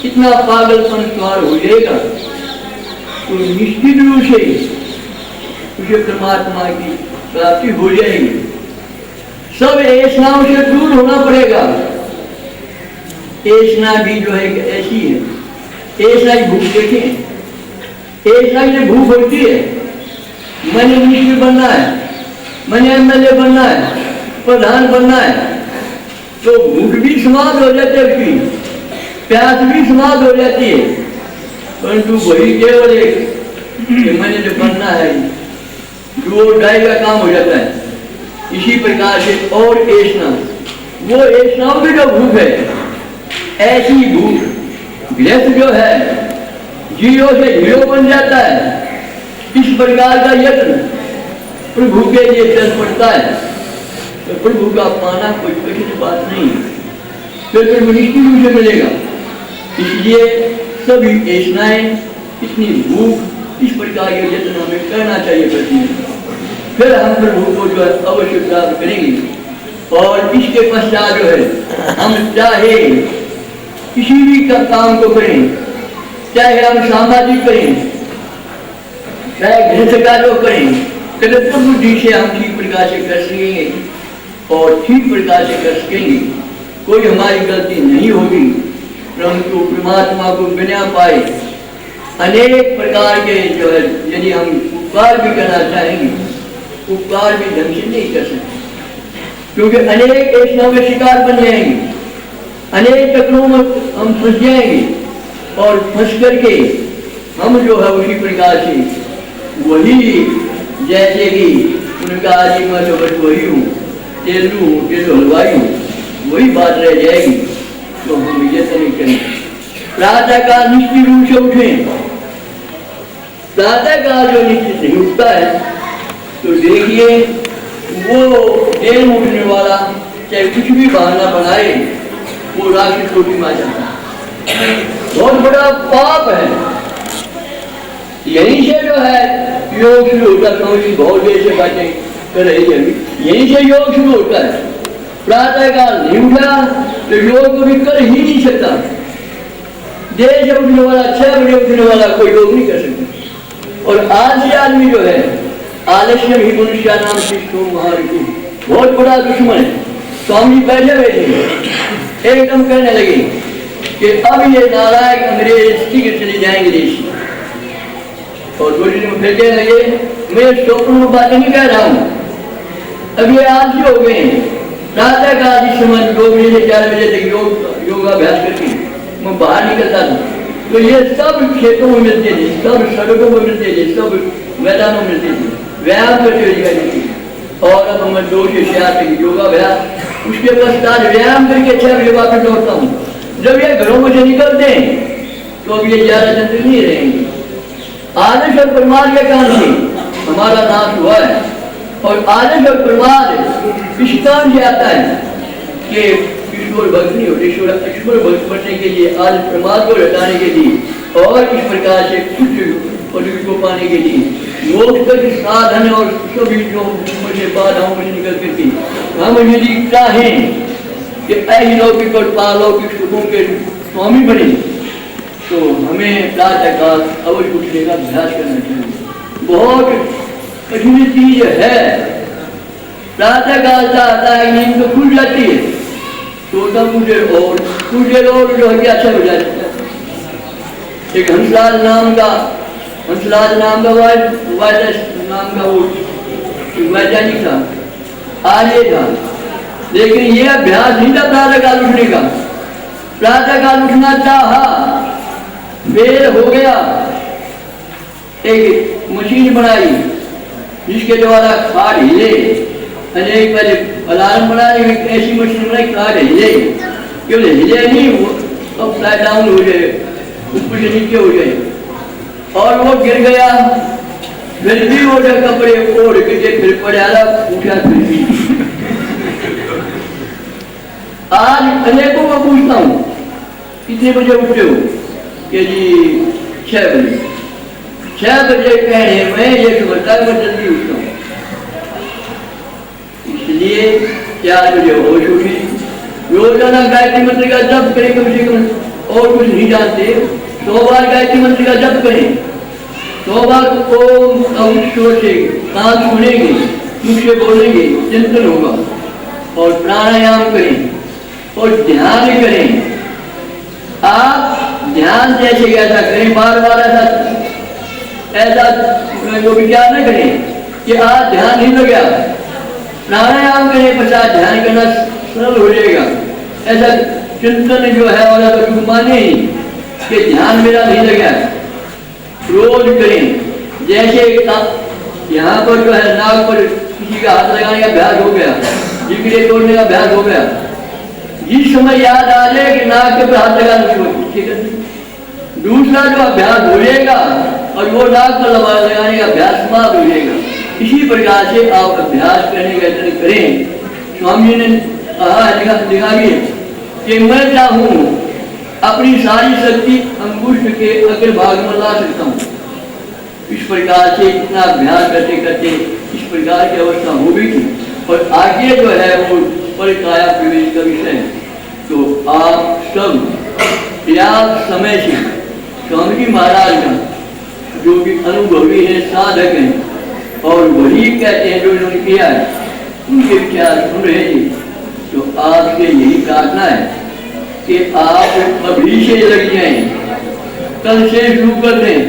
C: इतना पागलपन सवार हो जाएगा तो निश्चित रूप से उसे परमात्मा की प्राप्ति हो जाएगी। सब ऐसनाओं से दूर होना पड़ेगा। ऐसना भी जो है ऐसी है, ऐसा ही भूख देखें, ऐसा ही भूख होती है। मैंने मिनिस्टर बनना है, मैंने एमएलए बनना है, प्रधान बनना है, तो भूख भी समाप्त हो जाती है, उसकी प्यास भी समाप्त हो जाती है। परंतु वही केवल कि मैंने जो बनना है जो डाई का काम हो जाता है। इसी प्रकार से और ऐसना, वो ऐसनाओं की जो भूख है, ऐसी भूख गृहस्थ जो है जीरो से हीरो बन जाता है। इस प्रकार का यत्न प्रभु के लिए चल पड़ता है तो प्रभु का पाना कोई कठिन बात नहीं, फिर प्रभु निश्चित रूप से मिलेगा। इसलिए सभी ऐसनाएं, इतनी भूख, इस प्रकार के यत्न हमें करना चाहिए प्रतिदिन, फिर हम प्रभु को जो है अवश्य प्राप्त करेंगे। और इसके पश्चात जो है हम चाहे किसी भी काम को करें, चाहे हम सामाजिक करें, चाहे गृहस्थ कार्य करें, कदम प्रभु जी से हम ठीक प्रकार से कर सकेंगे और ठीक प्रकार से कर सकेंगे। कोई हमारी गलती नहीं होगी, परंतु परमात्मा को बिना पाए अनेक प्रकार के जो है यदि हम उपकार भी करना चाहेंगे, उपकार भी ढंग से नहीं कर सकते, क्योंकि अनेक ऐसनों के शिकार बन जाएंगे, अनेक चक्रों में हम फंस जाएंगे और फंस करके हम जो है उसी प्रकार से वही जैसे कि उनका आज मैं तो बस वही हूँ, तेलू हूँ, तेलू हलवाई हूँ, वही बात रह जाएगी। तो हम ये नहीं करें। प्रातः काल निश्चित रूप से उठें। प्रातः काल जो निश्चित नहीं उठता है तो देखिए वो देर उठने वाला चाहे कुछ भी बहाना बनाए वो राशि छोटी में आ जाता है। बहुत बड़ा पाप है। यहीं से जो है योग शुरू होता है। बहुत देर से बातें कर रही है, यहीं से योग शुरू होता है। प्रातः काल नहीं उठा तो योग भी कर ही नहीं सकता। देर से उठने वाला, 6 बजे उठने वाला कोई योग नहीं कर सकता। और आज से आदमी जो है आलस्य ही मनुष्य नाम शिष्टो महारिपु, बहुत बड़ा दुश्मन है। स्वामी बैठे बैठे एकदम कहने लगे कि अब ये नालायक अंग्रेज शीघ्र चले जाएंगे देश। और थोड़ी देर में फिर कहने लगे, मैं स्वप्न में बात नहीं कह रहा हूँ, अब ये आलसी हो गए हैं। प्रातः काल जिस समय 2 बजे से 4 बजे तक योगाभ्यास करके मैं बाहर निकलता था, तो ये सब खेतों में मिलते थे, सब सड़कों में मिलते थे, सब मैदानों में मिलते थे, व्यायाम करते हुए दिखाई देते थे। और अब मैं 2 से 4 तक योगाभ्यास, उसके पश्चात व्यायाम करके 6 बजे वापस लौटता हूँ। जब ये घरों में से निकलते हैं तो अब ये 11 दिन नहीं रहेंगे। आदर्श और प्रमाद के कारण से हमारा नाश हुआ है। और आदर्श और प्रमाद इस कारण से आता है कि ईश्वर भक्त नहीं होते। ईश्वर भक्त बनने के लिए, आदर्श प्रमाद को हटाने के लिए और इस प्रकार से कुछ पदवी को पाने के लिए मोक्ष के साधन और सभी जो मुझे बाधाओं में निकल करके हम यदि चाहें कि अलौकिक और पारलौकिक सुखों के स्वामी बने, तो हमें प्रातः काल अवश्य उठने का अभ्यास करना चाहिए। बहुत कठिन चीज है। प्रातः काल का आता है, नींद तो खुल जाती है, सोता कुछ देर और जो है अच्छा हो जाता है। एक हंसराज नाम का नाम का वो वैज्ञानिक था, आर्य था, लेकिन ये अभ्यास नहीं था प्रातः काल उठने का। प्रातः काल उठना चाहा, फेल हो गया। एक मशीन बनाई जिसके द्वारा खाट हिले, अनेक पहले अलार्म बनाई, ऐसी मशीन बनाई खाट हिले, केवल हिले नहीं, वो अपसाइड डाउन हो जाए, ऊपर से नीचे हो जाए। और वो गिर गया, फिर भी वो कपड़े ओढ़ के फिर पड़ा, उठा फिर भी। आज अनेकों को पूछता हूँ, कितने बजे उठते हो? कि जी 6 बजे। 6 बजे कहने में ये समझता है मैं जल्दी उठता हूँ, इसलिए 4 बजे होश उठे, रोजाना गायत्री मंत्र का जप करें कम से कम, और कुछ नहीं जानते 100 बार गायत्री मंत्र का जप करें, 100 बार ओम सोचे, कान सुनेंगे, मुख से बोलेंगे, चिंतन होगा। और प्राणायाम करें और ध्यान करें। आप ध्यान जैसे ऐसा करें, बार बार ऐसा विचार न करें कि आज ध्यान नहीं लगा। प्राणायाम करें, पश्चात ध्यान करना सरल हो जाएगा। ऐसा चिंतन जो है वाला तो माने कि ध्यान मेरा नहीं लगा, रोज करें। जैसे यहाँ पर जो है नाक पर किसी का हाथ लगाने का अभ्यास हो गया, जिगरे तोड़ने का अभ्यास हो गया, जिस समय याद आ जाए कि नाक के ऊपर हाथ लगाना ठीक है। दूसरा जो अभ्यास हो जाएगा और वो नाक पर लगाने का अभ्यास समाप्त हो जाएगा। इसी प्रकार से आप अभ्यास करने का यत्न करें। स्वामी ने लिखा कि मैं चाहूँ अपनी सारी शक्ति अंगुष्ठ के अग्र भाग में ला सकता हूँ। इस प्रकार से इतना अभ्यास करते करते इस प्रकार की अवस्था हो गई थी। और आगे जो है वो पर काया प्रवेश का विषय है। तो आप सब पर्याप्त समय से स्वामी जी महाराज का जो भी अनुभवी है, साधक हैं, और वही कहते हैं जो इन्होंने किया है, उनके विचार सुन रहे हैं। तो आपसे यही प्रार्थना है कि आप अभी से लग जाएं, कल से शुरू कर दें,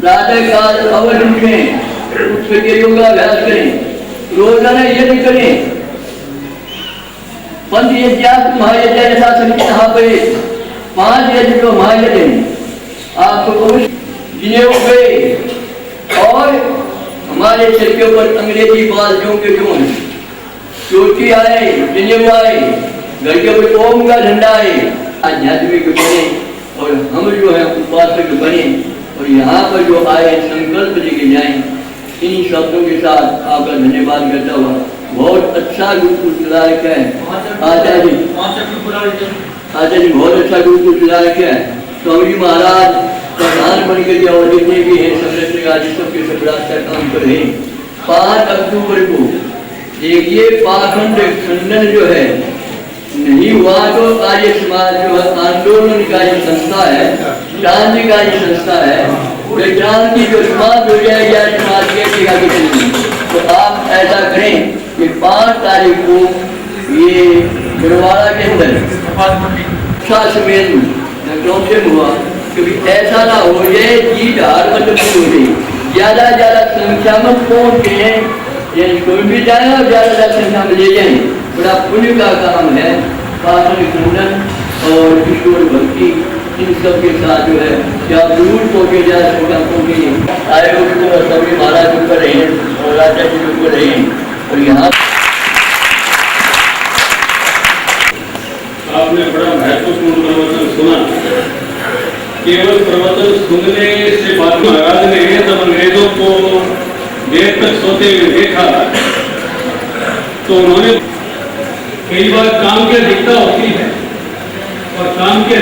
C: प्रातः काल अवश्य उठें, उठ करके योगाभ्यास करें, रोजाना यज्ञ करें। पंच यज्ञ महायज्ञ ऐसा संगीत यहाँ पर 5 यज्ञ जो महायज्ञ हैं, आपको अवश्य गिने गए। और हमारे सिर के ऊपर अंग्रेजी बाल जो के जो है, चोटी आए, जनेऊ आए, घर के ऊपर ओम का झंडा आए, आध्यात्मिक बने और हम जो है उपासक बने। और यहाँ पर जो आए संकल्प लेके जाएं। इन्हीं शब्दों के साथ आपका धन्यवाद करता हुआ, बहुत अच्छा गुरुकुल चला रखा है आचार्य जी, बहुत अच्छा गुरुकुल चला रखा है। स्वामी जी महाराज प्रधान बन के और जितने भी हैं संरक्षक आदि सबके सब रास्ता काम कर रहे हैं। 5 अक्टूबर को देखिए पाखंड खंडन जो है नहीं हुआ, तो आर्य समाज जो है आंदोलनकारी संस्था है, क्रांतिकारी संस्था है, क्रांति जो समाज हो जाएगी समाज के बचेगा कुछ नहीं। तो आप ऐसा करें कि 5 तारीख को ये गुरुवारा के अंदर समेत क्रॉसिंग हुआ, क्योंकि ऐसा ना हो जाए कि धार मतलब हो गई, ज़्यादा ज़्यादा संख्या में पहुँच के ये कोई भी जाए और ज़्यादा ज़्यादा संख्या में ले जाए। बड़ा पुण्य का काम है। पावन कुंडन और किशोर भक्ति इन सब के साथ जो है क्या दूर पहुँचे जा संख्या पहुँचे आयोग को सभी महाराज ऊपर रहे और राजा जी ऊपर रहे। और यहाँ
B: आपने बड़ा महत्वपूर्ण प्रवचन सुना। केवल प्रवचन सुनने से बात महाराज ने जब अंग्रेजों को देर तक सोते हुए देखा तो उन्होंने कई बार काम की अधिकता होती है और काम की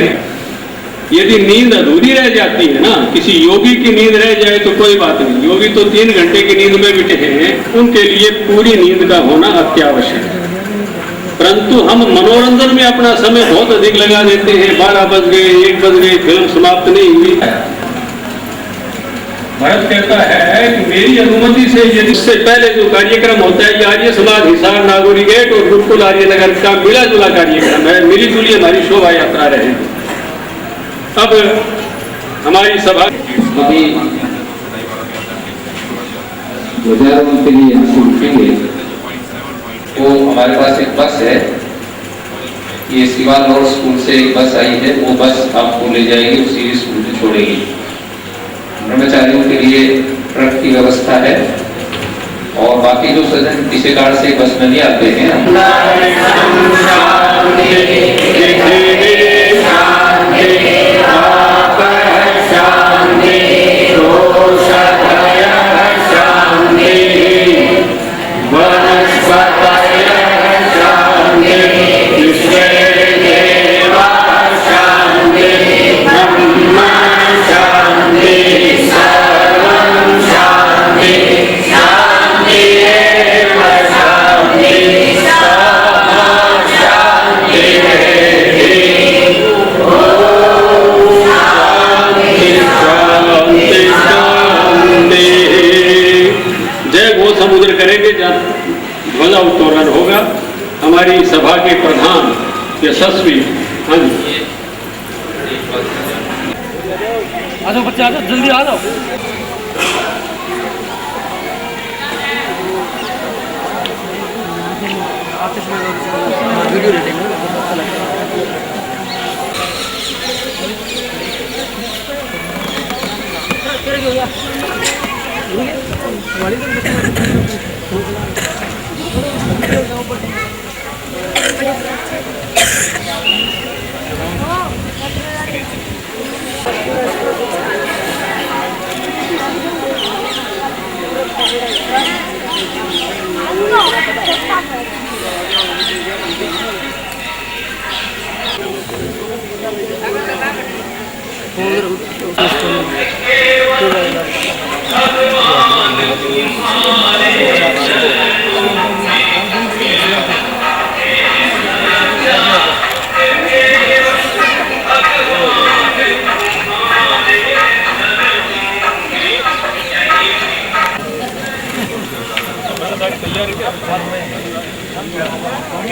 B: यदि नींद अधूरी रह जाती है ना, किसी योगी की नींद रह जाए तो कोई बात नहीं, योगी तो 3 घंटे की नींद में बिठे हैं, उनके लिए पूरी नींद का होना अत्यावश्यक है। परंतु हम मनोरंजन में अपना समय बहुत अधिक लगा देते हैं। 12 बज गए, 1 बज गए, फिल्म समाप्त नहीं हुई। भारत कहता है कि मेरी अनुमति से यदि इससे पहले जो कार्यक्रम होता है, ये आर्य समाज हिसार नागौरी गेट और गुरुकुल आर्य नगर का मिला जुला कार्यक्रम है, मिली जुली हमारी शोभा यात्रा रहेगी। अब हमारी सभा
D: ध्वजारोहण के लिए यहाँ से उठेंगे, वो हमारे पास एक बस है, ये शिवानौर स्कूल से एक बस आई है, वो बस आपको ले जाएगी, उसी स्कूल में छोड़ेगी। ब्रह्मचारियों के लिए ट्रक की व्यवस्था है और बाकी जो सज्जन किसी कारण से बस में नहीं आते हैं,
B: समुद्र करेंगे, ध्वजा उत्तोलन होगा। हमारी सभा के प्रधान यशस्वी, हाँ जी,
E: आ जाओ बच्चे, आ जाओ, जल्दी आ जाओ। वीडियो रेटिंग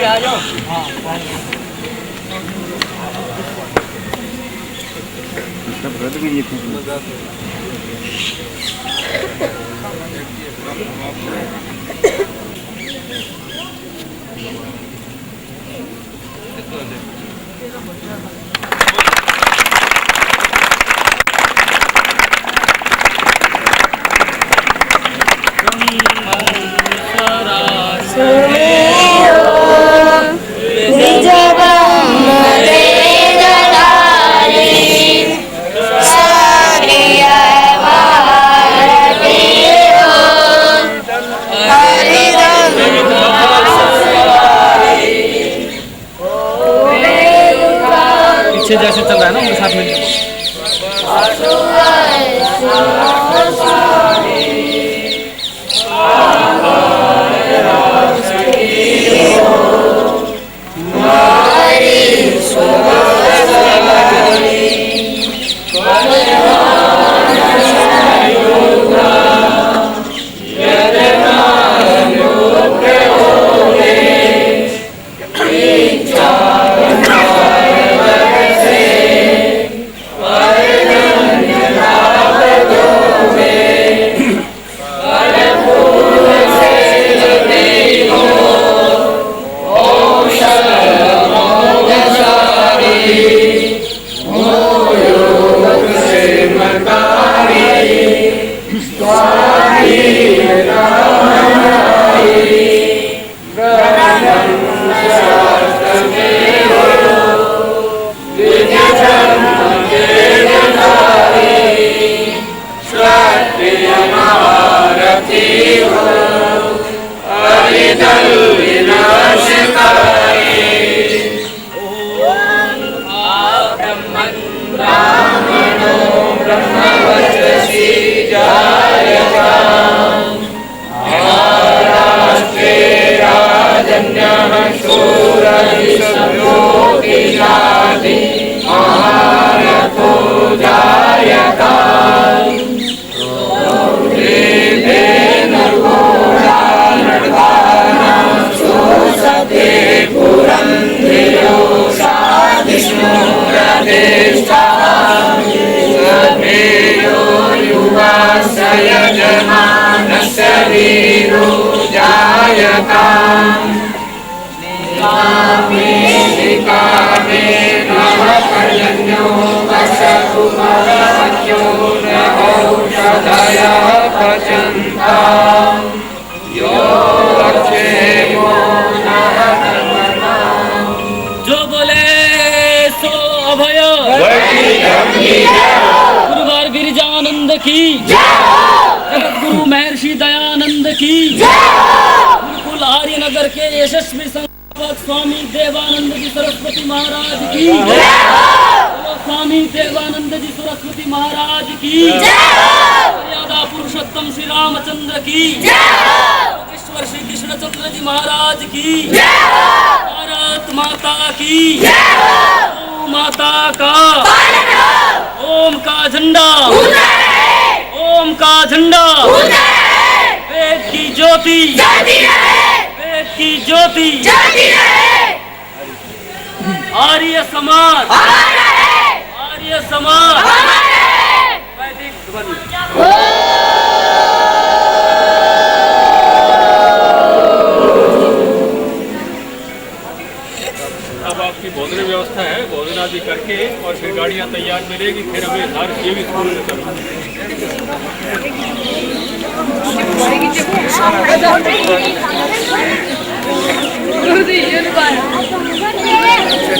E: आ जाओ। हाँ जैसे चल रहा है ना उनके साथ में जो बोले सो अभय गुरुवार गिरिजानंद की जगत गुरु महर्षि दयानंद की गुरुकुल आर्यनगर के यशस्वी संस्थापक स्वामी देवानंद जी सरस्वती महाराज की बोलो स्वामी देवानंद जी सरस्वती महाराज की मर्यादा पुरुषोत्तम श्री रामचंद्र की योगेश्वर श्री कृष्णचंद्र जी महाराज की भारत माता की गौ माता का ओम का झंडा ओम का झंडा वेद की ज्योति वेद की ज्योति आर्य समाज आर्य समाज वैदिक ध्वनि।
B: अब आपकी भोजन व्यवस्था है, भोजन आदि करके और फिर गाड़ियाँ तैयार मिलेगी, फिर हमें हर ये भी स्कूल में करना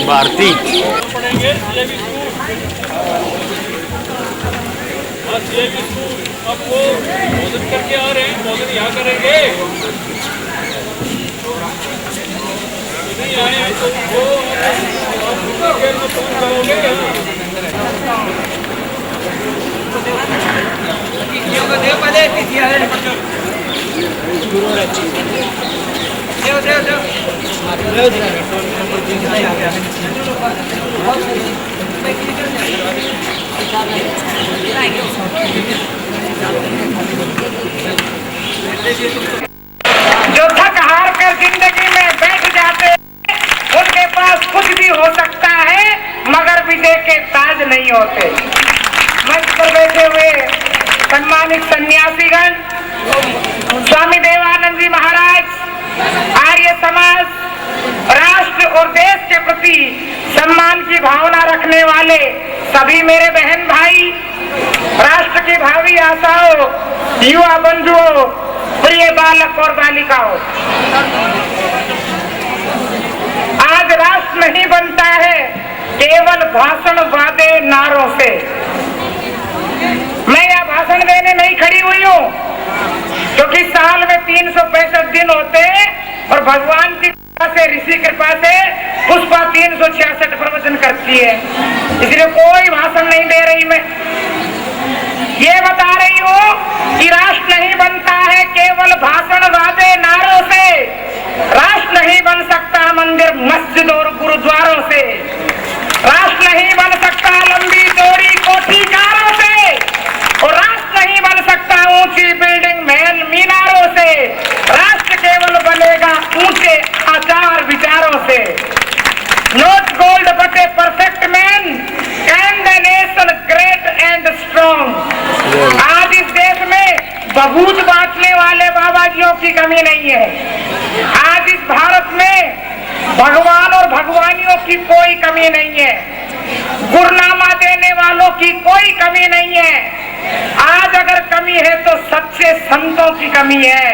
E: भारती
B: पढ़ेंगे। ये भी स्कूल, बस ये भी स्कूल। अब वो भोजन करके आ रहे हैं, भोजन यहाँ करेंगे, नहीं आए हैं तो वो करोगे।
F: जो थक हार कर जिंदगी में बैठ जाते उनके पास कुछ भी हो सकता है मगर विजय के ताज नहीं होते। मंच पर बैठे हुए सम्मानित सन्यासीगण, स्वामी देवानंद जी महाराज, आर्य समाज, राष्ट्र और देश के प्रति सम्मान की भावना रखने वाले सभी मेरे बहन भाई, राष्ट्र की भावी आशाओं, युवा बंधुओं, प्रिय बालक और बालिकाओं, आज राष्ट्र नहीं बनता है केवल भाषण वादे नारों से। मैं यह भाषण देने नहीं खड़ी हुई हूँ क्योंकि साल में 365 दिन होते हैं और भगवान की कृपा से, ऋषि कृपा से पुष्पा 366 प्रवचन करती है, इसलिए कोई भाषण नहीं दे रही। मैं ये बता रही हूँ कि राष्ट्र नहीं बनता है केवल भाषण वादे नारों से, राष्ट्र नहीं बन सकता मंदिर मस्जिद और गुरुद्वारों से, राष्ट्र नहीं बन सकता लंबी चौड़ी कोठी कारों से, और राष्ट्र नहीं बन सकता ऊंची बिल्डिंग महल मीनारों से। राष्ट्र केवल बनेगा ऊंचे आचार विचारों से। Not gold but a perfect man can the nation great and strong. आज इस देश में बबूत बांटने वाले बाबाजियों की कमी नहीं है। आज इस भारत में भगवान और भगवानियों की कोई कमी नहीं है, गुरनामा देने वालों की कोई कमी नहीं है। आज अगर कमी है तो सच्चे संतों की कमी है,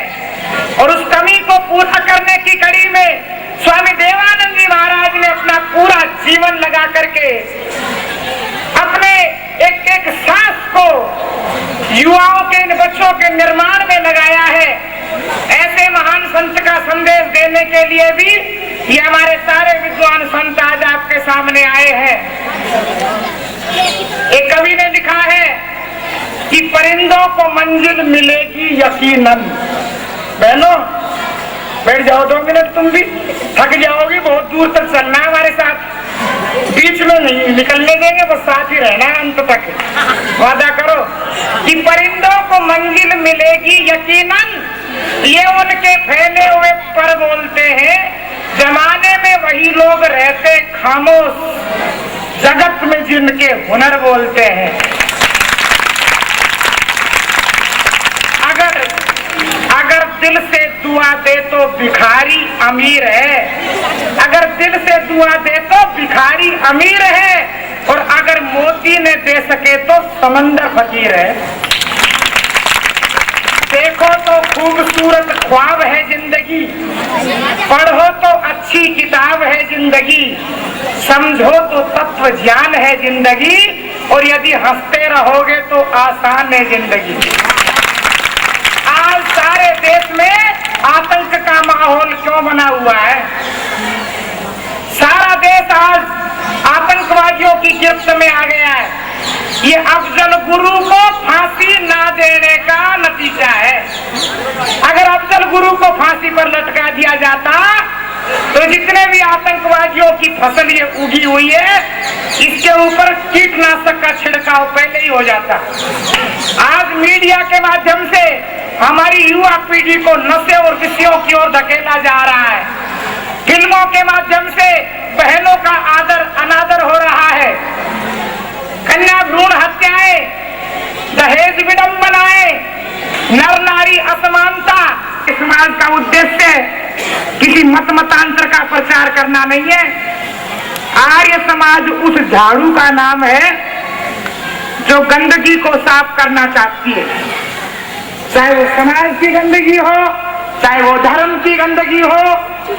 F: और उस कमी को पूरा करने की कड़ी में स्वामी देवानंद जी महाराज ने अपना पूरा जीवन लगा करके अपने एक एक सांस को युवाओं के, इन बच्चों के निर्माण में लगाया है। ऐसे महान संत का संदेश देने के लिए भी ये हमारे सारे विद्वान संत आज आपके सामने आए हैं। एक कवि ने लिखा है कि परिंदों को मंजिल मिलेगी यकीनन। बहनों बैठ जाओ 2 मिनट, तुम भी थक जाओगी, बहुत दूर तक चलना है हमारे साथ, बीच में नहीं निकलने देंगे, बस साथ ही रहना है अंत तक। वादा करो कि परिंदों को मंजिल मिलेगी यकीनन, ये उनके फैले हुए पर बोलते हैं, जमाने में वही लोग रहते खामोश, जगत में जिनके हुनर बोलते हैं। अगर दिल से दुआ दे तो भिखारी अमीर है, अगर दिल से दुआ दे तो भिखारी अमीर है, और अगर मोदी ने दे सके तो समंदर फकीर है। देखो तो खूबसूरत ख्वाब है जिंदगी, पढ़ो तो अच्छी किताब है जिंदगी, समझो तो तत्व ज्ञान है जिंदगी, और यदि हंसते रहोगे तो आसान है जिंदगी। आज सारे देश में आतंक का माहौल क्यों बना हुआ है? सारा देश आज आतंकवादियों की गिरफ्त में आ गया है। ये अफजल गुरु को फांसी ना देने का नतीजा है। अगर अफजल गुरु को फांसी पर लटका दिया जाता तो जितने भी आतंकवादियों की फसल ये उगी हुई है, इसके ऊपर कीटनाशक का छिड़काव पहले ही हो जाता। आज मीडिया के माध्यम से हमारी युवा पीढ़ी को नशे और विषयों की ओर धकेला जा रहा है। फिल्मों के माध्यम से बहनों का आदर अनादर हो रहा है। कन्या भ्रूण हत्याएं, दहेज विडंबनाएं, नर नारी असमानता। इस समाज का उद्देश्य किसी मत मतांतर का प्रचार करना नहीं है। आर्य समाज उस झाड़ू का नाम है जो गंदगी को साफ करना चाहती है, चाहे वो समाज की गंदगी हो, चाहे वो धर्म की गंदगी हो,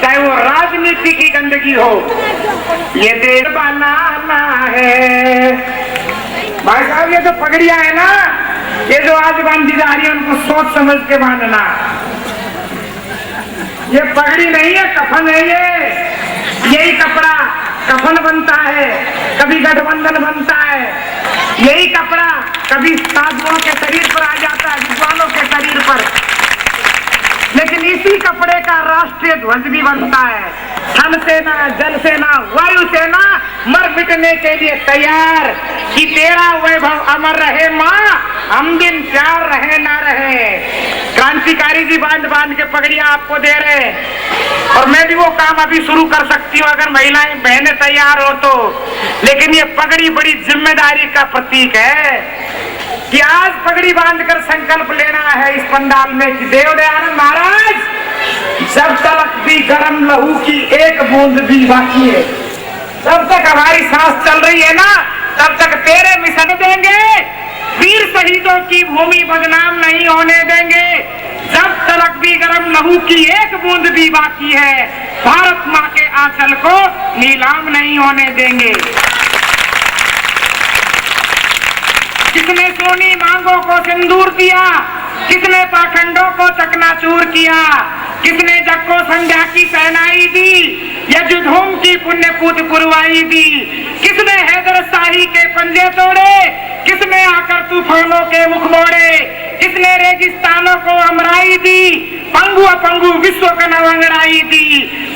F: चाहे वो राजनीति की गंदगी हो। ये देश बनाना है। भाई साहब, ये जो पगड़ियां है ना, ये जो आज बांधी जा रही है, उनको सोच समझ के बांधना। ये पगड़ी नहीं है, कफन है। ये यही कपड़ा कफन बनता है, कभी गठबंधन बनता है। यही कपड़ा कभी साधुओं के शरीर पर आ जाता है, विद्वानों के शरीर पर, लेकिन इसी कपड़े का राष्ट्रीय ध्वज भी बनता है। थल सेना, जल सेना, वायु सेना मर मिटने के लिए तैयार, कि तेरा वैभव अमर रहे माँ, हम दिन प्यार रहे ना रहे। क्रांतिकारी जी बांध बांध के पगड़ियां आपको दे रहे, और मैं भी वो काम अभी शुरू कर सकती हूँ अगर महिलाएं बहनें तैयार हो तो। लेकिन ये पगड़ी बड़ी जिम्मेदारी का प्रतीक है कि आज पगड़ी बांधकर संकल्प लेना है इस पंडाल में कि देव दयानंद महाराज, जब तक भी गर्म लहू की एक बूंद भी बाकी है, जब तक हमारी सांस चल रही है ना, तब तक तेरे मिशन देंगे, वीर शहीदों की भूमि बदनाम नहीं होने देंगे। जब तक भी गर्म लहू की एक बूंद भी बाकी है, भारत माँ के आंचल को नीलाम नहीं होने देंगे। किसने सोनी मांगों को सिंदूर दिया, किसने पाखंडों को चकनाचूर किया, किसने जग को संध्या की सहनाई दी, यजुधूम की पुण्यपूत पुरवाई दी, किसने हैदर शाही के पंजे तोड़े, किसने आकर तूफानों के मुख मोड़े, किसने रेगिस्तानों को अमराई दी, पंगु अपंगु विश्व का नवंगड़ाई दी।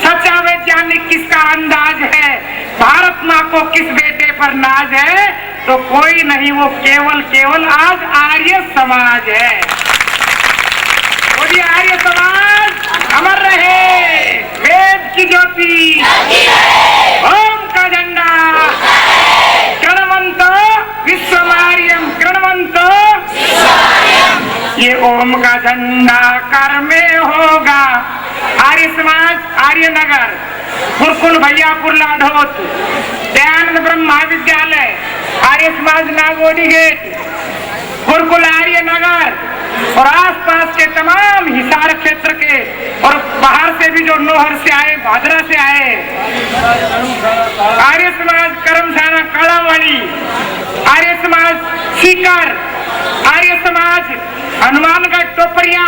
F: सच्चा वैज्ञानिक किसका अंदाज है, भारत माँ को किस बेटे पर नाज है, तो कोई नहीं, वो केवल केवल आज आर्य समाज है। बोलिए आर्य समाज अमर रहे, वेद की ज्योति, ओम का झंडा, गणवंतो विश्वमार्यम, गणवंतो। ये ओम का झंडा कर में होगा। आर्य समाज आर्य नगर, गुरुकुल भैयापुर लाढौत, दयानंद ब्रह्म महाविद्यालय, आर्य समाज नागोरी गेट, गुरुकुल आर्य नगर और आसपास के तमाम हिसार क्षेत्र के और बाहर से भी जो नोहर से आए, भादरा से आए, आर्य समाज करमशाला कालावाड़ी, आर्य समाज सीकर, आर्य समाज हनुमानगढ़ टोपरिया,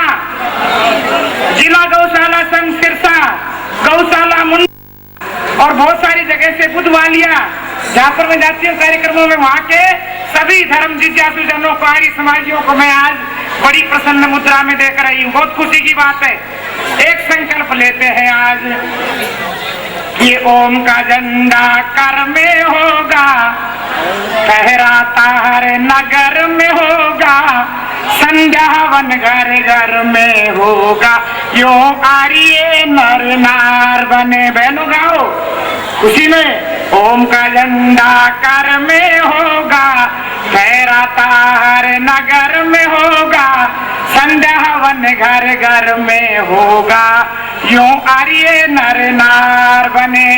F: जिला गौशाला संघ सिरसा, गौशाला मुंडा और बहुत सारी जगह से बुधवालिया, जहाँ पर मैं जाती हूँ कार्यक्रमों में, वहाँ के सभी धर्म जिज्ञासु जनों को, आर्य समाजियों को मैं आज बड़ी प्रसन्न मुद्रा में देख रही हूँ। बहुत खुशी की बात है। एक संकल्प लेते हैं आज, ये ओम का झंडा कर में होगा, फहराता हर नगर में होगा, संध्या वन घर घर में होगा, यो आर्य नर नार बने। बहनों गाओ खुशी में, ओम का झंडा कर में होगा, फहराता हर नगर में होगा, संध्या वन घर घर में होगा, यो आर्य नर नार बने।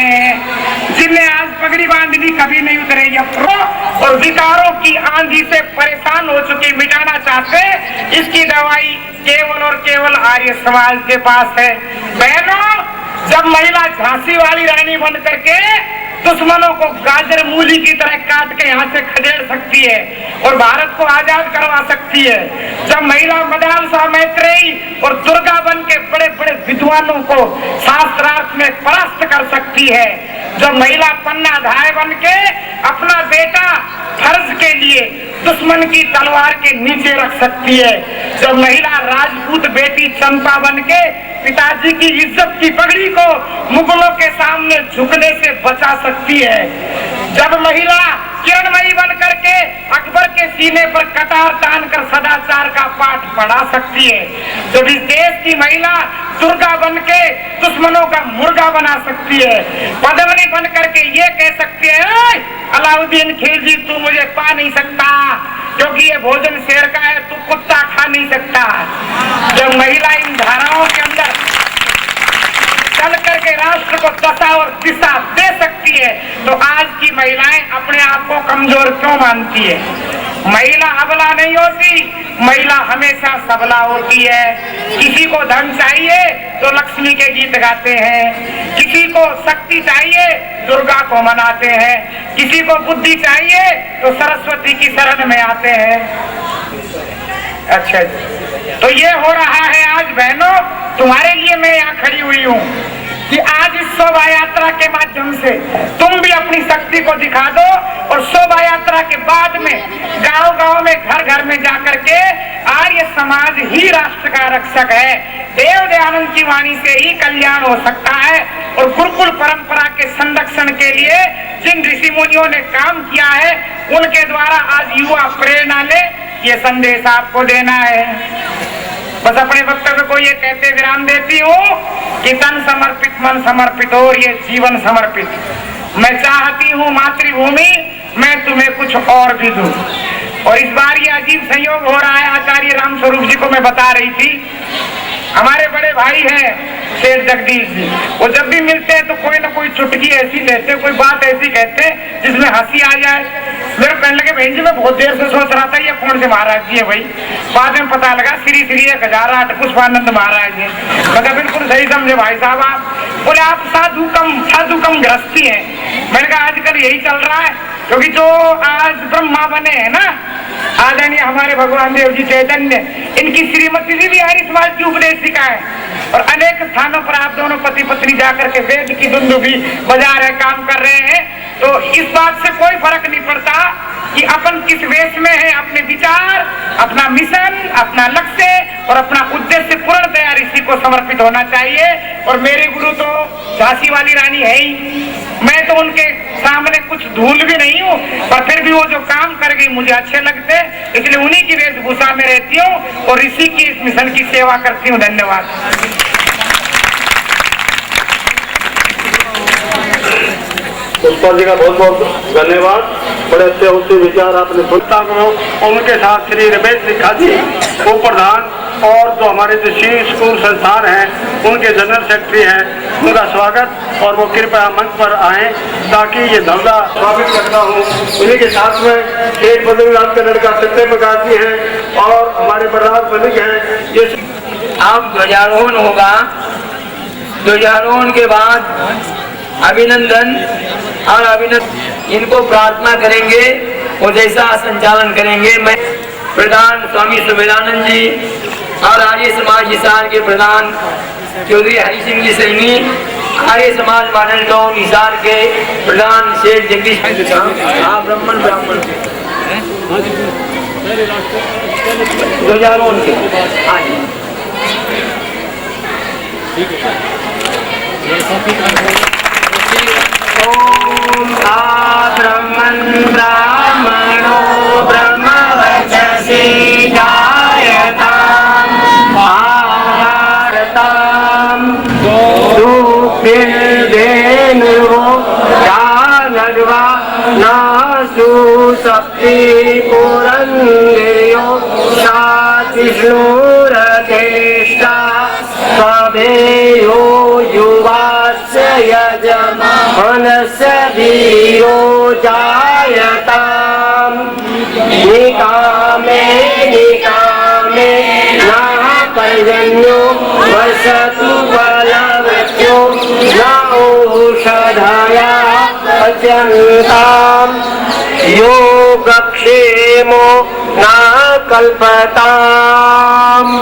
F: जिन्हें आज पगड़ी बांध ली कभी नहीं उतरेगी। और विकारों की आंधी से परेशान हो चुके मिटाना चाहते, इसकी दवाई केवल और केवल आर्य समाज के पास है। बहनों, जब महिला झांसी वाली रानी बन करके दुश्मनों को गाजर मूली की तरह काट के यहाँ से खदेड़ सकती है और भारत को आजाद करवा सकती है, जब महिला मदालसा मैत्रेयी और दुर्गा बन के बड़े बड़े विद्वानों को शास्त्रार्थ में परास्त कर सकती है, जब महिला पन्ना धाय बन के अपना बेटा फर्ज के लिए दुश्मन की तलवार के नीचे रख सकती है, जब महिला राजपूत बेटी चंपा बन के पिताजी की इज्जत की पगड़ी को मुगलों के सामने झुकने से बचा सकती है, जब महिला किरणमयी बन करके अकबर के सीने पर कटार तान कर सदाचार का पाठ पढ़ा सकती है, जब इस देश की महिला दुर्गा बन के दुश्मनों का मुर्गा बना सकती है, पद्मिनी बन करके ये कह सकती है, अलाउद्दीन खिलजी तू मुझे पा नहीं सकता क्योंकि ये भोजन शेर का है, तू कुत्ता खा नहीं सकता। जब महिला इन धाराओं के अंदर चल करके राष्ट्र को दशा और दिशा दे सकती है, तो आज की महिलाएं अपने आप को कमजोर क्यों मानती है? महिला अबला नहीं होती, महिला हमेशा सबला होती है। किसी को धन चाहिए तो लक्ष्मी के गीत गाते हैं, किसी को शक्ति चाहिए दुर्गा को मनाते हैं, किसी को बुद्धि चाहिए तो सरस्वती की शरण में आते हैं। अच्छा, तो ये हो रहा है आज बहनों, तुम्हारे लिए मैं यहाँ खड़ी हुई हूँ कि आज इस शोभा यात्रा के माध्यम से तुम भी अपनी शक्ति को दिखा दो और शोभा यात्रा के बाद में गांव गांव में घर घर में जाकर के आर्य समाज ही राष्ट्र का रक्षक है, देव दयानंद की वाणी से ही कल्याण हो सकता है। और गुरुकुल परंपरा के संरक्षण के लिए जिन ऋषि मुनियों ने काम किया है उनके द्वारा आज युवा प्रेरणा ले, ये संदेश आपको देना है। बस अपने वक्तव्य को ये कहते विराम देती हूँ कि तन समर्पित मन समर्पित और ये जीवन समर्पित। मैं चाहती हूँ मातृभूमि मैं तुम्हें कुछ और भी दूं। और इस बार ये अजीब संयोग हो रहा है, आचार्य रामस्वरूप जी को मैं बता रही थी, हमारे बड़े भाई हैं शेर जगदीश जी, वो जब भी मिलते हैं तो कोई ना कोई चुटकी ऐसी देते, कोई बात ऐसी कहते हैं जिसमें हंसी आ जाए। मेरे कहने लगे बहन जी मैं बहुत देर से सोच रहा था ये कौन से महाराज जी है भाई, बाद में पता लगा श्री श्री 1008 पुष्पानंद महाराज जी। मतलब बिल्कुल सही समझे भाई साहब आप। बोले आप साधु कम गृहस्थी है। मैंने कहा आजकल यही चल रहा है, क्योंकि जो आज ब्रह्मा बने हैं ना आदरणीय हमारे भगवान देव जी चैतन्य, इनकी श्रीमती जी भी आर्य समाज की उपदेशिका है और अनेक स्थानों पर आप दोनों पति पत्नी जाकर के वेद की दुंदुभी बजा रहे काम कर रहे हैं। तो इस बात से कोई फर्क नहीं पड़ता कि अपन किस वेश में है, अपने विचार, अपना मिशन, अपना लक्ष्य और अपना उद्देश्य पूर्णतया ऋषि को समर्पित होना चाहिए। और मेरे गुरु तो झांसी वाली रानी है ही, मैं तो उनके सामने कुछ धूल भी नहीं हूँ, पर फिर भी वो जो काम कर गई मुझे अच्छे लगते, इसलिए उन्हीं की वेशभूषा में रहती हूँ और ऋषि की इस मिशन की सेवा करती हूँ। धन्यवाद।
G: पुष्पा जी का बहुत बहुत धन्यवाद, बड़े अच्छे ऊंचे विचार आपने सुनता को। उनके साथ श्री रमेश सिक्खा जी उप प्रधान और जो हमारे जो शी स्कूल संस्थान हैं उनके जनरल सेक्रेटरी हैं, उनका स्वागत और वो कृपया मंच पर आए ताकि ये धंधा स्वागत करता हूँ। उन्हीं के साथ में एक बद्रीनाथ का लड़का सत्य प्रकाश जी हैं और हमारे प्रहलाद मलिक हैं। ये
C: अब ध्वजारोहण होगा, ध्वजारोहण के बाद अभिनंदन और अभिनंदन इनको प्रार्थना करेंगे और जैसा संचालन करेंगे। मैं प्रधान स्वामी सुमेधानंद जी और आर्य समाज हिसार के प्रधान चौधरी हरि सिंह जी सैनी, आर्य समाज मॉडल टाउन हिसार के प्रधान शेख जगदीश ब्राह्मण ध्वजारोहण के ओम ब्राह्मणो ब्रह्मवचसी जायताम् भारताम् सुभिर्देनुर्वो जानद्वा नासु सप्ति पुरन्देयो सातिष्णुरतेष्टा स्वभेयो युवास्य यजमानस्य वीरो
H: जायताम् निकामे निकामे न पर्जन्यो वर्षतु बलवत्यो न औषधाया पच्यन्ताम् योगक्षेमो न कल्पताम्